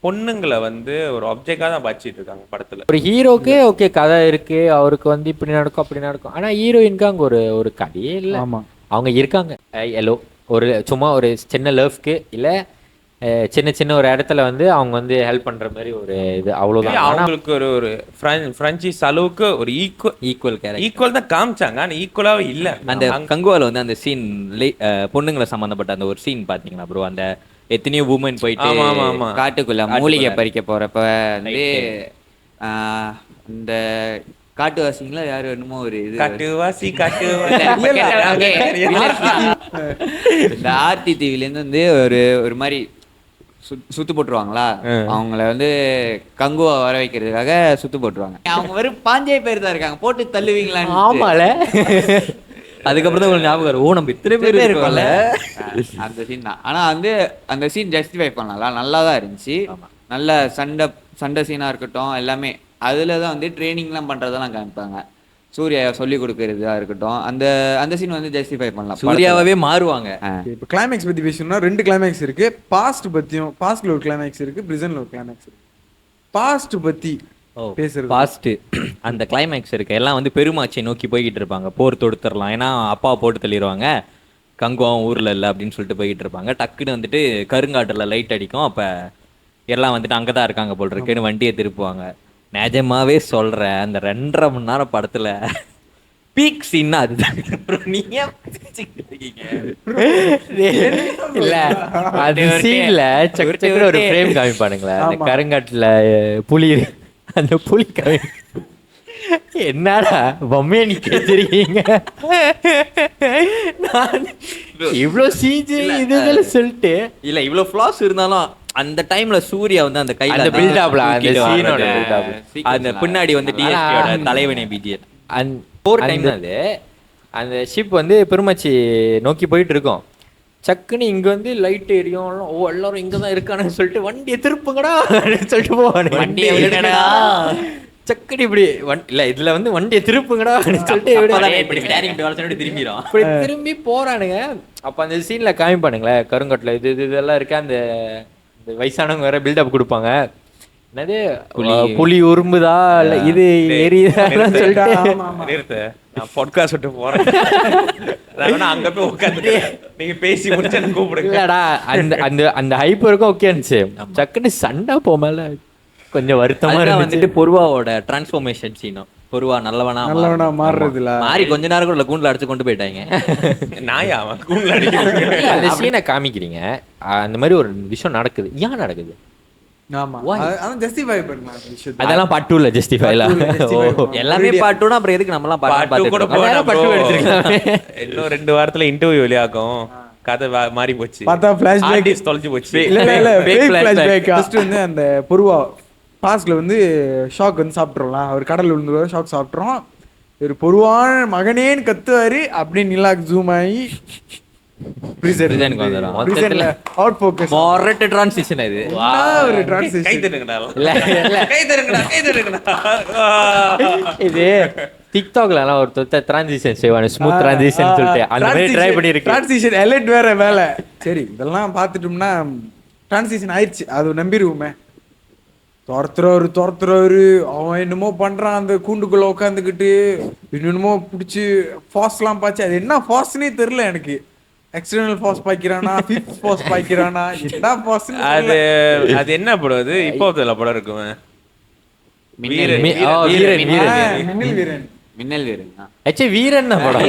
[SPEAKER 1] பொண்ணுங்களை வந்து ஒரு ஆப்ஜெக்டா தான் பாய்ச்சிட்டு இருக்காங்க படத்துல.
[SPEAKER 4] ஒரு ஹீரோக்கு ஓகே கதை இருக்கு, அவருக்கு வந்து இப்படி நடக்கும் அப்படி நடக்கும். ஆனா ஹீரோயினுக்கு அங்க ஒரு கதையே இல்லை.
[SPEAKER 3] ஆமா,
[SPEAKER 4] அவங்க இருக்காங்க எல்லோ ஒரு சும்மா ஒரு சின்ன லவ்க்கு இல்ல சின்ன சின்ன ஒரு இடத்துல வந்து அவங்க வந்து ஹெல்ப் பண்ற மாதிரி ஒரு இது அவ்வளவுதான்.
[SPEAKER 1] அவங்களுக்கு ஒரு பிரான்சைஸ் அளவுக்கு ஒரு ஈக்குவல் தான் காமிச்சாங்க, ஆனா ஈக்குவலாவே இல்ல.
[SPEAKER 8] அந்த கங்குவால வந்து அந்த சீன் பொண்ணுங்களை சம்பந்தப்பட்ட அந்த ஒரு சீன் பாத்தீங்களா ப்ரோ? அந்த எத்தனையோ உமன் போயிட்டு
[SPEAKER 2] காட்டுக்குள்ள மூலிகை பறிக்க போறப்ப வந்து இந்த காட்டுவாசிங்களா யாரு என்னமோ ஒரு இது
[SPEAKER 1] காட்டுவாசி
[SPEAKER 2] இந்த ஆர்த்தி டிவில இருந்து வந்து ஒரு மாதிரி சுத்து போட்டுருவாங்களா, அவங்கள வந்து கங்குவா வர வைக்கிறதுக்காக சுத்து போட்டுருவாங்க. அவங்க வெறும் 5 பேர் தான் இருக்காங்க, போட்டு தள்ளுவீங்களான்னு.
[SPEAKER 4] ஆமால
[SPEAKER 8] அதுக்கப்புறம் தான் உங்களுக்கு ஞாபகம் வரும், ஓ நம்ம இத்தனை பேர் இருக்கோம்ல
[SPEAKER 2] அந்த சீன் தான். ஆனா வந்து அந்த சீன் ஜஸ்டிஃபை பண்ணலாம், நல்லா தான் இருந்துச்சு. நல்ல சண்டை சீனா இருக்கட்டும் எல்லாமே அதுல தான் வந்து ட்ரைனிங்லாம் பண்றதெல்லாம் காமிப்பாங்க. சூர்யா சொல்லி கொடுக்கறதா இருக்கட்டும், அந்த சீன் வந்து ஜஸ்டிஃபை பண்ணலாம்.
[SPEAKER 8] சூர்யாவே மாறுவாங்க.
[SPEAKER 3] இப்போ கிளைமேக்ஸ் பத்தி பேசணும்னா 2 கிளைமேக்ஸ் இருக்கு. பாஸ்ட்ல ஒரு கிளைமேக்ஸ் இருக்கு, பிரெசன்ட்ல ஒரு கிளைமேக்ஸ் இருக்கு. பாஸ்ட் பத்தி பேசுறது
[SPEAKER 8] பாஸ்ட் அந்த கிளைமேக்ஸ் இருக்கு, எல்லாம் வந்து பெருமாச்சை நோக்கி போய்கிட்டு இருப்பாங்க, போர் தொடுத்துடலாம் ஏன்னா அப்பா போட்டு தள்ளிடுவாங்க, கங்குவாவும் ஊர்ல இல்லை அப்படின்னு சொல்லிட்டு போய்கிட்டு இருப்பாங்க. டக்குன்னு வந்துட்டு கருங்காட்டுல லைட் அடிக்கும், அப்ப எல்லாம் வந்துட்டு அங்கதான் இருக்காங்க போல் இருக்குன்னு வண்டியை திருப்புவாங்க. நிஜமாவே சொல்றேன், அந்த 2.5 மணி நேரம் படத்துல பீக் சீன் அதுதான். நீங்க
[SPEAKER 4] இல்ல அது சீன்ல சக்கர ஒரு ஃப்ரேம் காமிப்பானுங்களே, அந்த கருங்காட்டுல புலி அந்த புலி காமி என்னடா பொம்மையை நீ கேச்சிருக்கீங்க, நான் இவ்வளவு சிஜி இதுல சொல்லிட்டு
[SPEAKER 8] இல்ல இவ்வளவு ஃபிளாஸ் இருந்தாலும் அந்த டைம்ல சூர்யா வந்து அந்த கையில
[SPEAKER 4] அந்த பில்டப்ல அந்த சீனோட
[SPEAKER 8] அந்த பின்னாடி வந்து டிஎஸ்பியோட தலைவனே பிஜிஎல்
[SPEAKER 4] அந்த
[SPEAKER 8] போர் டைம்
[SPEAKER 4] அது அந்த ஷிப் வந்து பெருமாச்சி நோக்கி போயிட்டு இருக்கோம். சக்குன்னு இங்க வந்து லைட் எரியும், ஓ எல்லாரும் இங்கதான் இருக்கானுன்னு சொல்லிட்டு வண்டியை திருப்புங்கடா அப்படின்னு சொல்லிட்டு போவானு.
[SPEAKER 8] வண்டியை விடுங்கடா
[SPEAKER 4] சக்குனு இப்படி இல்ல இதுல வந்து வண்டியை திருப்புங்கடா அப்படின்னு சொல்லிட்டு
[SPEAKER 8] திரும்பிடும்.
[SPEAKER 4] இப்படி திரும்பி போறானுங்க. அப்ப அந்த சீன்ல காமிப்பானுங்களே கருங்கட்டுல இது இதெல்லாம் இருக்கு, அந்த வயசானவங்க வேற பில்டப் கொடுப்பாங்க. என்னது புலி உரும்புதா இல்ல இது எரியுதான்னு சொல்லிட்டு
[SPEAKER 1] நான் பாட்காஸ்ட் விட்டு போறேன், அங்க போய் உட்காந்து நீங்க பேசி முடிச்சு கூப்பிடுங்க.
[SPEAKER 4] இல்லடா அந்த அந்த அந்த ஹைப் இருக்கும் ஓகே இருந்துச்சு. சக்குன்னு சண்டை போமல கொஞ்சம் வருத்தமா
[SPEAKER 8] வந்துட்டு பொருவாவோட டிரான்ஸ்ஃபார்மேஷன் சீனும், பொருவா நல்லவனா
[SPEAKER 3] மாறுறதுல
[SPEAKER 8] மாறி கொஞ்ச நேரம் கூட கூண்டுல அடிச்சு கொண்டு போயிட்டாங்க.
[SPEAKER 1] நாயா கூண்டுல அடிக்க
[SPEAKER 4] அந்த சீனை காமிக்கிறீங்க, அந்த மாதிரி ஒரு விஷயம் நடக்குது, ஏன் நடக்குது?
[SPEAKER 3] ஆமா அதான் ஜஸ்டிஃபை பண்ணலாம் அந்த விஷயத்தை.
[SPEAKER 4] அதெல்லாம் பார்ட் 2ல ஜஸ்டிஃபைல
[SPEAKER 8] எல்லாமே பார்ட் 2னா அப்புறம் எதுக்கு நம்மலாம்
[SPEAKER 1] பார்ட் 2 கூட
[SPEAKER 4] பார்ட் 2 எடுத்துக்கலாம்.
[SPEAKER 1] இன்னும் 2 வாரத்துல இன்டர்வியூ வெளியாகும், கதை மாறி போச்சு,
[SPEAKER 3] பார்த்தா ஃபிளாஷ்பேக்
[SPEAKER 1] தொலைஞ்சு போச்சு.
[SPEAKER 3] இல்ல ஃபேக் ஃபிளாஷ்பேக். ஃபர்ஸ்ட் வந்து அந்த பொருவா பாஸ்ட்ல வந்து ஷாக் வந்து சாப்பிட்றோம்லாம், அவர் கடல் விழுந்து ஷாக் சாப்பிட்றோம், ஒரு பொருவான மகனேன்னு கத்துவாரு, அப்படியே நிலாக் ஜூம் ஆகி
[SPEAKER 8] பிரசன்ட்க்கு வந்துரும்.
[SPEAKER 3] பிரசன்ட்ல அவுட் ஃபோக்கஸ்
[SPEAKER 8] மொரட்ட ட்ரான்சிஷன் இது.
[SPEAKER 3] ஒரு ட்ரான்சிஷன்.
[SPEAKER 1] கை தருங்கடா,
[SPEAKER 4] இல்ல
[SPEAKER 1] கை தருங்கடா.
[SPEAKER 4] இது டிக்டாக்ல எல்லாம் ஒரு தொத்த டிரான்சிஷன் செய்வானு, ஸ்மூத் டிரான்சிஷன் சொல்லிட்டு அந்த மாதிரி ட்ரை பண்ணி இருக்கு.
[SPEAKER 3] டிரான்சிஷன் எலைட் வேற வேலை. சரி இதெல்லாம் பார்த்துட்டோம்னா டிரான்சிஷன் ஆயிடுச்சு, அது நம்பிடுவோமே. துரத்துறாரு அவன் என்னமோ பண்றான், அந்த கூண்டுக்குள்ள உட்காந்துக்கிட்டு என்னமோ பிடிச்சி ஃபாஸ்ட்லாம் பாய்ச்சி, அது என்ன ஃபாஸ்ட்னே தெரியல எனக்கு. எக்ஸ்டர்னல் ஃபாஸ்ட் பாய்க்கிறானா, ஃபிஃப்த் ஃபாஸ்ட் பாய்க்கிறானா, என்ன ஃபாஸ்ட்?
[SPEAKER 1] அது என்ன படம்? அது இப்போ படம் இருக்குமே,
[SPEAKER 3] மின்னல் வீரன்.
[SPEAKER 2] மின்னல் வீரனா
[SPEAKER 4] ஆக்சுவலி வீரன் தான் படம்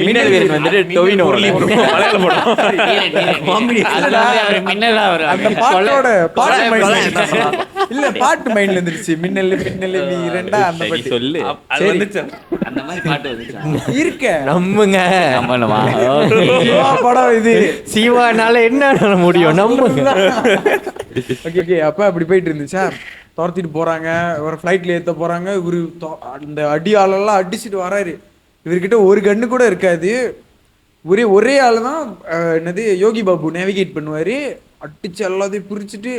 [SPEAKER 8] மின்னல் வீரன் வந்துட்டு டொவினோ
[SPEAKER 1] மலையாள படம்.
[SPEAKER 3] அந்த பாட்டோட பாட்டு மைண்ட்ல இல்ல பாட்டு மைண்ட்ல இருந்துருச்சு. மின்னல் மின்னல் வீரன்டா அந்த
[SPEAKER 8] சரி,
[SPEAKER 3] பாட்டு
[SPEAKER 8] சொல்லு
[SPEAKER 1] அது வந்துச்சு.
[SPEAKER 2] அந்த மாதிரி பாட்டு வந்துச்சா?
[SPEAKER 3] இருக்க
[SPEAKER 4] நம்புங்க.
[SPEAKER 8] நம்பணுமா?
[SPEAKER 3] சிவா படம் இது.
[SPEAKER 4] சிவானால என்ன முடியும், நம்புங்க.
[SPEAKER 3] Okay okay. அப்ப அப்படி போயிட்டு இருந்துச்சா, துரத்திட்டு போறாங்க, ஒரு ஃப்ளைட்ல ஏத்த போறாங்க. இவரு அந்த அடி ஆளெல்லாம் அடிச்சுட்டு வராரு. இவர்கிட்ட ஒரு கண்ணு கூட இருக்காது. ஒரே ஆள் தான் என்னது யோகி பாபு நேவிகேட் பண்ணுவாரு. அடிச்சு எல்லாத்தையும் பிரிச்சுட்டு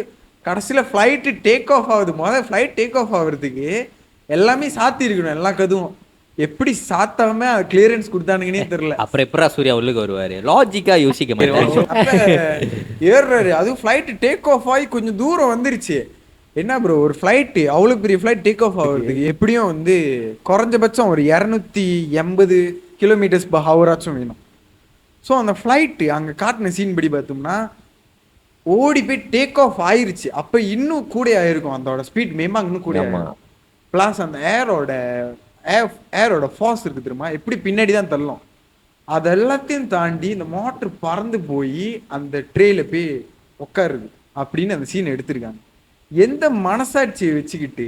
[SPEAKER 3] கடைசியில ஃப்ளைட்டு டேக் ஆஃப் ஆகுது. ஃப்ளைட் டேக் ஆஃப் ஆகுறதுக்கு எல்லாமே சாத்தி இருக்கணும், எல்லா கதுவும். எப்படி சாத்தாம கிளியரன்ஸ் கொடுத்தானுங்கன்னே தெரியல.
[SPEAKER 8] அப்புறம் எப்பரா சூர்யா உள்ளுக்கு வருவாரு? லாஜிக்கா யோசிக்க மாட்டாரு.
[SPEAKER 3] அப்ப ஏறுறாரு. அதுவும் ஃப்ளைட் டேக் ஆஃப் ஆகி கொஞ்சம் தூரம் வந்துருச்சு. என்ன ப்ரோ, ஒரு ஃப்ளைட்டு அவ்வளோ பெரிய ஃப்ளைட் டேக் ஆஃப் ஆகுறதுக்கு எப்படியும் வந்து குறைஞ்சபட்சம் ஒரு 280 கிலோமீட்டர்ஸ் பர் ஹவராச்சும் வேணும். ஸோ அந்த ஃப்ளைட்டு அங்கே காட்டின சீன் படி பார்த்தோம்னா ஓடி போய் டேக் ஆஃப் ஆயிருச்சு. அப்போ இன்னும் கூட ஆயிருக்கும், அதோட ஸ்பீட் மேமா இன்னும் கூட ஆயிருக்கும். ப்ளஸ் அந்த ஏரோட ஃபார்ஸ் இருக்கு தெரியுமா, எப்படி பின்னாடி தான் தள்ளும். அது எல்லாத்தையும் தாண்டி இந்த மோட்டர் பறந்து போய் அந்த ட்ரேல போய் உட்காருது அப்படின்னு அந்த சீன் எடுத்திருக்காங்க. எந்த மனசாட்சியை வச்சுக்கிட்டு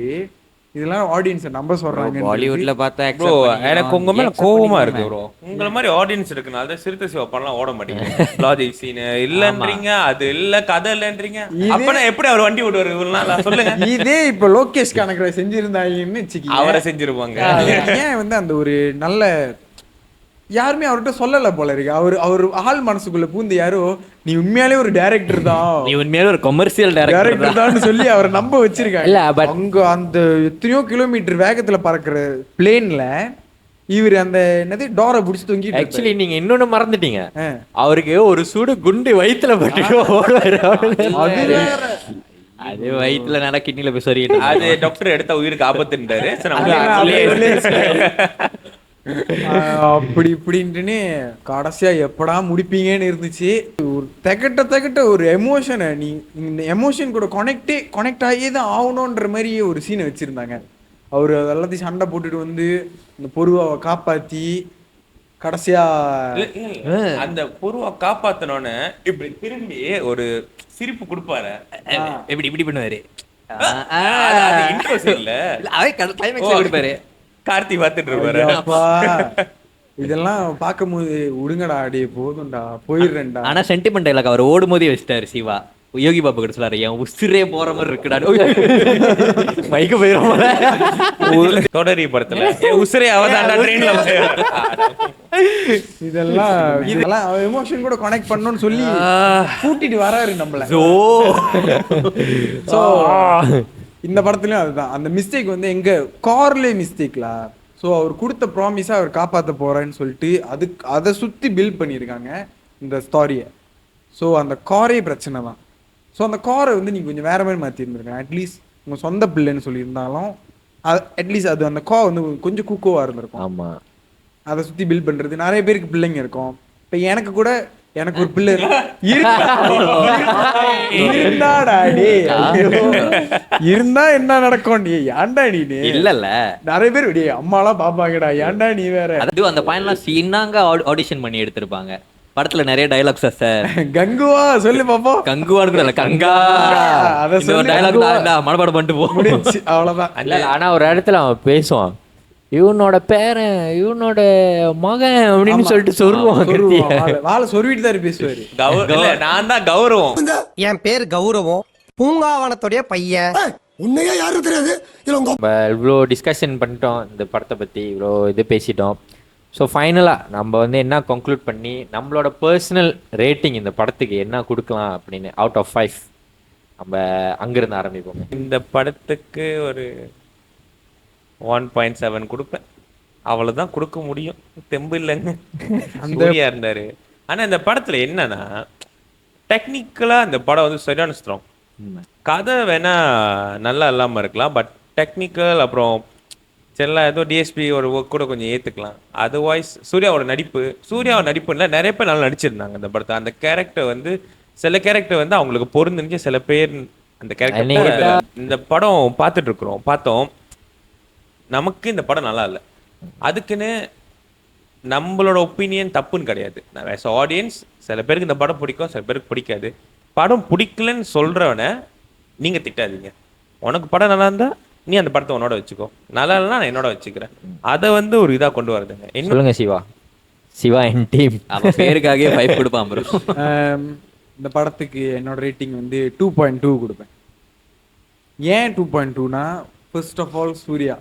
[SPEAKER 3] இதெல்லாம் ஆடியன்ஸை நம்ப சொல்றாங்க?
[SPEAKER 2] பாலிவுட்ல பார்த்தா
[SPEAKER 1] ப்ரோ எனக்கு உங்க மேல கோவமா இருக்கு ப்ரோ. உங்களை மாதிரி ஆடியன்ஸ் இருக்குனால தான் சிறுத்தை சிவா படம்லாம் ஓட மாட்டேங்குது. லாஜிக் சீன் இல்லன்றீங்க, அது இல்ல கதை இல்லன்றீங்க. அப்பனா எப்படி அவர் வண்டி ஓட்டுவாரு இவ்வளவு நாளா? சொல்லுங்க.
[SPEAKER 3] இதே இப்ப லோகேஷ் கனகரை செஞ்சிருந்தாங்கன்னு வச்சுக்கீங்க,
[SPEAKER 1] அவரை செஞ்சிருப்பாங்க.
[SPEAKER 3] ஏன் வந்து அந்த ஒரு நல்ல யாருமே அவர்கிட்ட சொல்லல போல இருக்கு. அவர் ஆள் மனசுக்குள்ள பூந்து யாரோ நீ உண்மையாலே ஒரு டைரக்டர் தான்,
[SPEAKER 8] நீ உண்மையிலே ஒரு கமர்ஷியல்
[SPEAKER 3] டைரக்டர் தான் சொல்லி அவரை நம்ப வச்சிருக்காங்க.
[SPEAKER 4] இல்ல, but-
[SPEAKER 3] அங்க அந்த எத்தனையோ கிலோமீட்டர் வேகத்துல பறக்கிற பிளேன்ல இவர் அந்த என்னது டோரை புடிச்சு தொங்கிட்டு
[SPEAKER 4] ஆக்சுவலி நீங்க இன்னொன்னு மறந்துட்டீங்க.
[SPEAKER 3] ஆ.
[SPEAKER 4] அவருக்கு ஒரு சுடு குண்டு வயித்துல பட்டு ஓடுவாரு.
[SPEAKER 3] அது வேற.
[SPEAKER 8] அது வயிற்றுல நல்லா கிட்னில போய் சொல்லிட்டு
[SPEAKER 1] அது டாக்டர் எடுத்த உயிருக்கு ஆபத்துன்றாரு. சரி, நம்ம
[SPEAKER 3] அப்படி இப்படின்ட்டுன்னு கடைசியா எப்படா முடிப்பீங்கன்னு இருந்துச்சு. ஒரு திகட்ட ஒரு எமோஷனை நீ இந்த எமோஷன் கூட கனெக்ட் ஆகியே தான் ஆகணுன்ற மாதிரி ஒரு சீனை வச்சிருந்தாங்க. அவர் எல்லாத்தையும் சண்டை போட்டுட்டு வந்து இந்த பொருவாவை காப்பாத்தி கடைசியா
[SPEAKER 1] அந்த பொருவா காப்பாத்தனோன்னு இப்படி திரும்பி ஒரு சிரிப்பு கொடுப்பாரு.
[SPEAKER 8] எப்படி இப்படி பண்ணுவாரு?
[SPEAKER 1] இல்ல
[SPEAKER 8] அவன் கிளைமேக்ஸ்ல கொடுப்பாரு.
[SPEAKER 1] கார்த்தி பார்த்துட்டு இருப்பாரு.
[SPEAKER 3] அப்பா, இதெல்லாம் பார்க்கும்போது விடுங்கடா, அடே போதும்டா, போயிடுறேன்டா.
[SPEAKER 8] ஆனா சென்டிமெண்ட் டைலாக் அவர் ஓடும் போதே வச்சிட்டாரு சிவா. யோகி பாபு கிட்ட சொல்லாரு, என் உசிரே போற மாதிரி இருக்குடா.
[SPEAKER 4] மைக்க போயிடும்.
[SPEAKER 1] தொடரி படத்துல உசிரே அவதாண்டா ட்ரெயின்ல
[SPEAKER 3] இதெல்லாம் எமோஷன் கூட கனெக்ட் பண்ணணும்னு சொல்லி கூட்டிட்டு வராரு நம்மள. சோ இந்த படத்துலயும் அதுதான். அந்த மிஸ்டேக் வந்து எங்க கார்லே மிஸ்டேக்லா. ஸோ அவர் கொடுத்த ப்ராமிஸா அவர் காப்பாற்ற போறேன்னு சொல்லிட்டு அதை சுத்தி பில்ட் பண்ணியிருக்காங்க இந்த ஸ்டாரியை. ஸோ அந்த காரே பிரச்சனை தான். ஸோ அந்த காரை வந்து நீங்க கொஞ்சம் வேற மாதிரி மாற்றி இருந்திருக்காங்க. அட்லீஸ்ட் உங்க சொந்த பிள்ளைன்னு சொல்லியிருந்தாலும் அட்லீஸ்ட் அது அந்த கார் வந்து கொஞ்சம் கூக்கோவா இருந்திருக்கும்.
[SPEAKER 4] ஆமா,
[SPEAKER 3] அதை சுத்தி பில்ட் பண்றது. நிறைய பேருக்கு பிள்ளைங்க இருக்கும். இப்ப எனக்கு ஒரு பிள்ளை இருந்தா என்ன நடக்கும்? நீ ஏன்டா நீ
[SPEAKER 8] இல்லல்ல,
[SPEAKER 3] நிறைய பேர் அம்மாலாம் பாப்பாங்கடா, ஏன்டா நீ வேற.
[SPEAKER 8] அது அந்த பாயிண்ட்லாம் சீனாங்க ஆடிஷன் பண்ணி எடுத்திருப்பாங்க. படத்துல நிறைய டைலாக்ஸ் சார்.
[SPEAKER 3] கங்குவா சொல்லு பாப்போம்.
[SPEAKER 8] கங்குவான்னு கூட இல்ல, கங்கா.
[SPEAKER 3] அத
[SPEAKER 8] இந்த டைலாக் தான் மனப்பாடம் பண்ணிட்டு போ.
[SPEAKER 3] முடிஞ்சு அவ்வளவுதான்.
[SPEAKER 4] இல்ல, ஆனா ஒரு இடத்துல அவன் பேசுவான், இவனோட பேரன், இவனோட மகன் அப்படின்னு சொல்லிட்டு சொல்லுவான்.
[SPEAKER 3] வாழை சொருவிட்டு தான் பேசுவாரு.
[SPEAKER 1] நான் தான் கௌரவம்.
[SPEAKER 7] என் பேர் கௌரவம், பூங்காவனத்துடைய பையன்.
[SPEAKER 5] உன்னையா யாரும் தெரியாது.
[SPEAKER 4] நம்ம இவ்வளோ டிஸ்கஷன் பண்ணிட்டோம் இந்த படத்தை பற்றி, இவ்வளோ இது பேசிட்டோம். ஸோ ஃபைனலாக நம்ம வந்து என்ன கன்க்ளூட் பண்ணி நம்மளோட பர்சனல் ரேட்டிங் இந்த படத்துக்கு என்ன கொடுக்கலாம் அப்படின்னு அவுட் ஆஃப் 5 நம்ம அங்கிருந்து ஆரம்பிப்போம்.
[SPEAKER 1] இந்த படத்துக்கு ஒரு 1.7 கொடுப்பேன். அவ்வளவுதான் கொடுக்க முடியும். தெம்பு இல்லைங்க. சூர்யா இருந்தாரு. ஆனா இந்த படத்துல என்னன்னா டெக்னிக்கலா இந்த படம் வந்து சரியான ஸ்ட்ராங். கதை வேணா நல்லா இல்லாம இருக்கலாம், பட் டெக்னிக்கல் அப்புறம் செல்லா ஏதோ டிஎஸ்பி ஒரு ஒர்க் கூட கொஞ்சம் ஏத்துக்கலாம். அதர்வைஸ் சூர்யாவோட நடிப்புல நிறைய பேர் நல்லா நடிச்சிருந்தாங்க இந்த படத்தை. அந்த கேரக்டர் வந்து சில கேரக்டர் வந்து அவங்களுக்கு பொருந்துச்சு, சில பேர் அந்த கேரக்டர். இந்த படம் பார்த்தோம், நமக்கு இந்த படம் நல்லா இல்லை. அதுக்குன்னு நம்மளோட ஒப்பீனியன் தப்புன்னு கிடையாது. ஆஸ் ஆடியன்ஸ் சில பேருக்கு இந்த படம் பிடிக்கும், சில பேருக்கு பிடிக்காது. படம் பிடிக்கலன்னு சொல்கிறவனை நீங்கள் திட்டாதீங்க. உனக்கு படம் நல்லா இருந்தால் நீ அந்த படத்தை உன்னோட வச்சுக்கோ, நல்லா இல்லைனா நான் என்னோட வச்சுக்கிறேன். அதை வந்து ஒரு இதாக கொண்டு வரதுங்க. இன்னும்
[SPEAKER 4] சொல்லுங்க சிவா என் டீம்.
[SPEAKER 8] அவன் பேருக்காகவே 5 கொடுப்பான் ப்ரோ.
[SPEAKER 3] இந்த படத்துக்கு என்னோட ரேட்டிங் வந்து 2.2 கொடுப்பேன். ஏன் 2.2னா, ஃபர்ஸ்ட் ஆஃப் ஆல் சூர்யா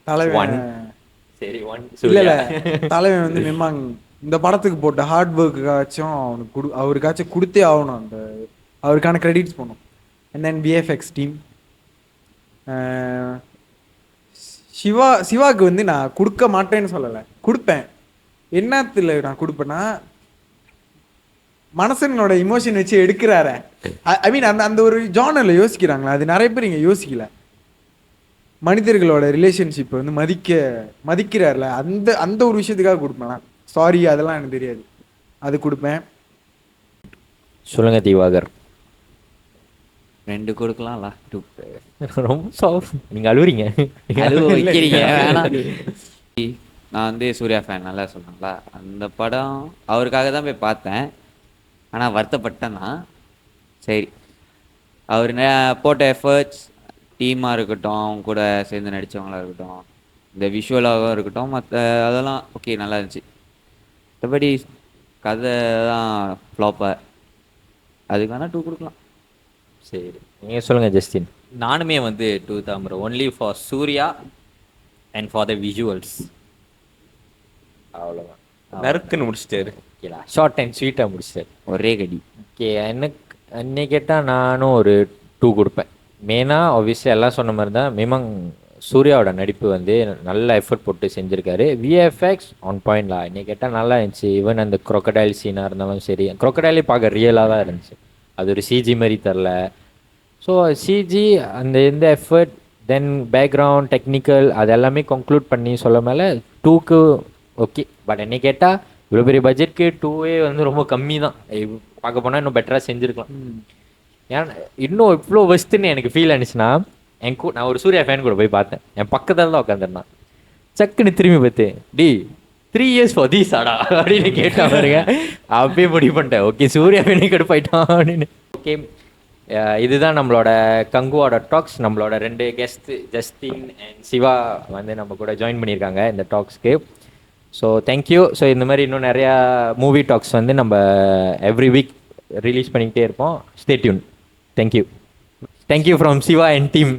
[SPEAKER 3] தலைவன்.
[SPEAKER 4] சரி
[SPEAKER 3] இல்ல தலைவன் வந்து மிமாங் இந்த படத்துக்கு போட்ட ஹார்ட் ஒர்க்குக்காச்சும் அவனுக்கு அவருக்காச்சும் கொடுத்தே ஆகணும். அந்த அவருக்கான கிரெடிட்ஸ் போகணும். And then VFX team. சிவாவுக்கு வந்து நான் கொடுக்க மாட்டேன்னு சொல்லலை, கொடுப்பேன். என்னத்துல நான் கொடுப்பேன்னா, மனசனோட இமோஷன் வச்சு எடுக்கிறாரு. ஐ மீன் அந்த ஒரு ஜானர்ல யோசிக்கிறாங்களா, அது நிறைய பேர் இங்க யோசிக்கல. மனிதர்களோட ரிலேஷன்ஷிப் வந்து மதிக்கிறார்ல, அந்த ஒரு விஷயத்துக்காக கொடுப்பேன். சாரி அதெல்லாம் எனக்கு தெரியாது, அது கொடுப்பேன்.
[SPEAKER 4] சொல்லுங்க திவாகர்.
[SPEAKER 2] 2 கொடுக்கலாம்ல. 2
[SPEAKER 4] ரொம்ப சாஃப்ட். நீங்க அழுவுறீங்க.
[SPEAKER 2] வைக்கிறீங்க வேணாம். நான் வந்து சூர்யா ஃபேன், நல்லா சொன்னாங்களா. அந்த படம் அவருக்காக தான் போய் பார்த்தேன். ஆனால் வருத்தப்பட்டேன் தான். சரி, அவர் போட்ட எஃபர்ட்ஸ், டீமாக இருக்கட்டும், அவங்க கூட சேர்ந்து நடித்தவங்களாக இருக்கட்டும், இந்த விஷுவலாகவும் இருக்கட்டும், மற்ற அதெல்லாம் ஓகே நல்லா இருந்துச்சு. மற்றபடி கதை தான் ஃப்ளாப்பாக, அதுக்கு வேணால் 2 கொடுக்கலாம்.
[SPEAKER 4] சரி, நீங்கள் சொல்லுங்க ஜஸ்டின்.
[SPEAKER 8] நானுமே வந்து 2 தான் bro. Only for Suriya and for the visuals.
[SPEAKER 4] அவ்வளோதான்.
[SPEAKER 1] நறுக்குன்னு முடிச்சிட்டாரு.
[SPEAKER 4] ஷார்ட் அண்ட் ஸ்வீட்டாக முடிச்சார்.
[SPEAKER 2] ஒரே கடி.
[SPEAKER 4] ஓகே, எனக்கு என்னை கேட்டால் நானும் ஒரு 2 கொடுப்பேன். மெயினாக ஆப்வியஸ்லி எல்லாம் சொன்ன மாதிரி தான். மிமாங் சூர்யாவோட நடிப்பு வந்து நல்ல எஃபர்ட் போட்டு செஞ்சுருக்காரு. விஎஃப்எக்ஸ் ஆன் பாயிண்ட்லாம் என்னை கேட்டால் நல்லா இருந்துச்சு. ஈவன் அந்த crocodile சீனாக இருந்தாலும் சரி, crocodile பார்க்க ரியலாக தான் இருந்துச்சு, அது ஒரு சிஜி மாதிரி தரல. ஸோ சிஜி அந்த எந்த எஃபர்ட், தென் பேக்ரவுண்ட், டெக்னிக்கல், அது எல்லாமே கன்க்ளூட் பண்ணி சொல்ல மேலே 2க்கு ஓகே. பட் என்னை கேட்டால் இவ்வளோ பெரிய பட்ஜெட்க்கு 2வே வந்து ரொம்ப கம்மி தான். பார்க்க போனால் இன்னும் பெட்டராக செஞ்சுருக்கலாம். ஏன்னா இன்னும் இவ்வளோ வஸ்துன்னு எனக்கு ஃபீல் ஆனிச்சுன்னா, நான் ஒரு சூர்யா ஃபேன் கூட போய் பார்த்தேன். என் பக்கத்தில் தான் உட்காந்துருந்தான். சக்குன்னு திரும்பி பார்த்து, டி 3 years for this ஆடா அப்படின்னு கேட்டா பாருங்க. அப்பயே முடிவு பண்ணிட்டேன், ஓகே சூர்யா ஃபேனே கடுப்பாயிட்டான் அப்படின்னு. ஓகே, இதுதான் நம்மளோட கங்குவோட டாக்ஸ். நம்மளோட 2 கெஸ்ட் ஜஸ்டின் அண்ட் சிவா வந்து நம்ம கூட ஜாயின் பண்ணியிருக்காங்க இந்த டாக்ஸ்க்கு. So thank you. ஸோ இந்த மாதிரி இன்னும் நிறையா மூவி டாக்ஸ் வந்து நம்ம எவ்ரி வீக் ரிலீஸ் பண்ணிக்கிட்டே இருப்போம். Stay tuned. Thank you from Siva and team.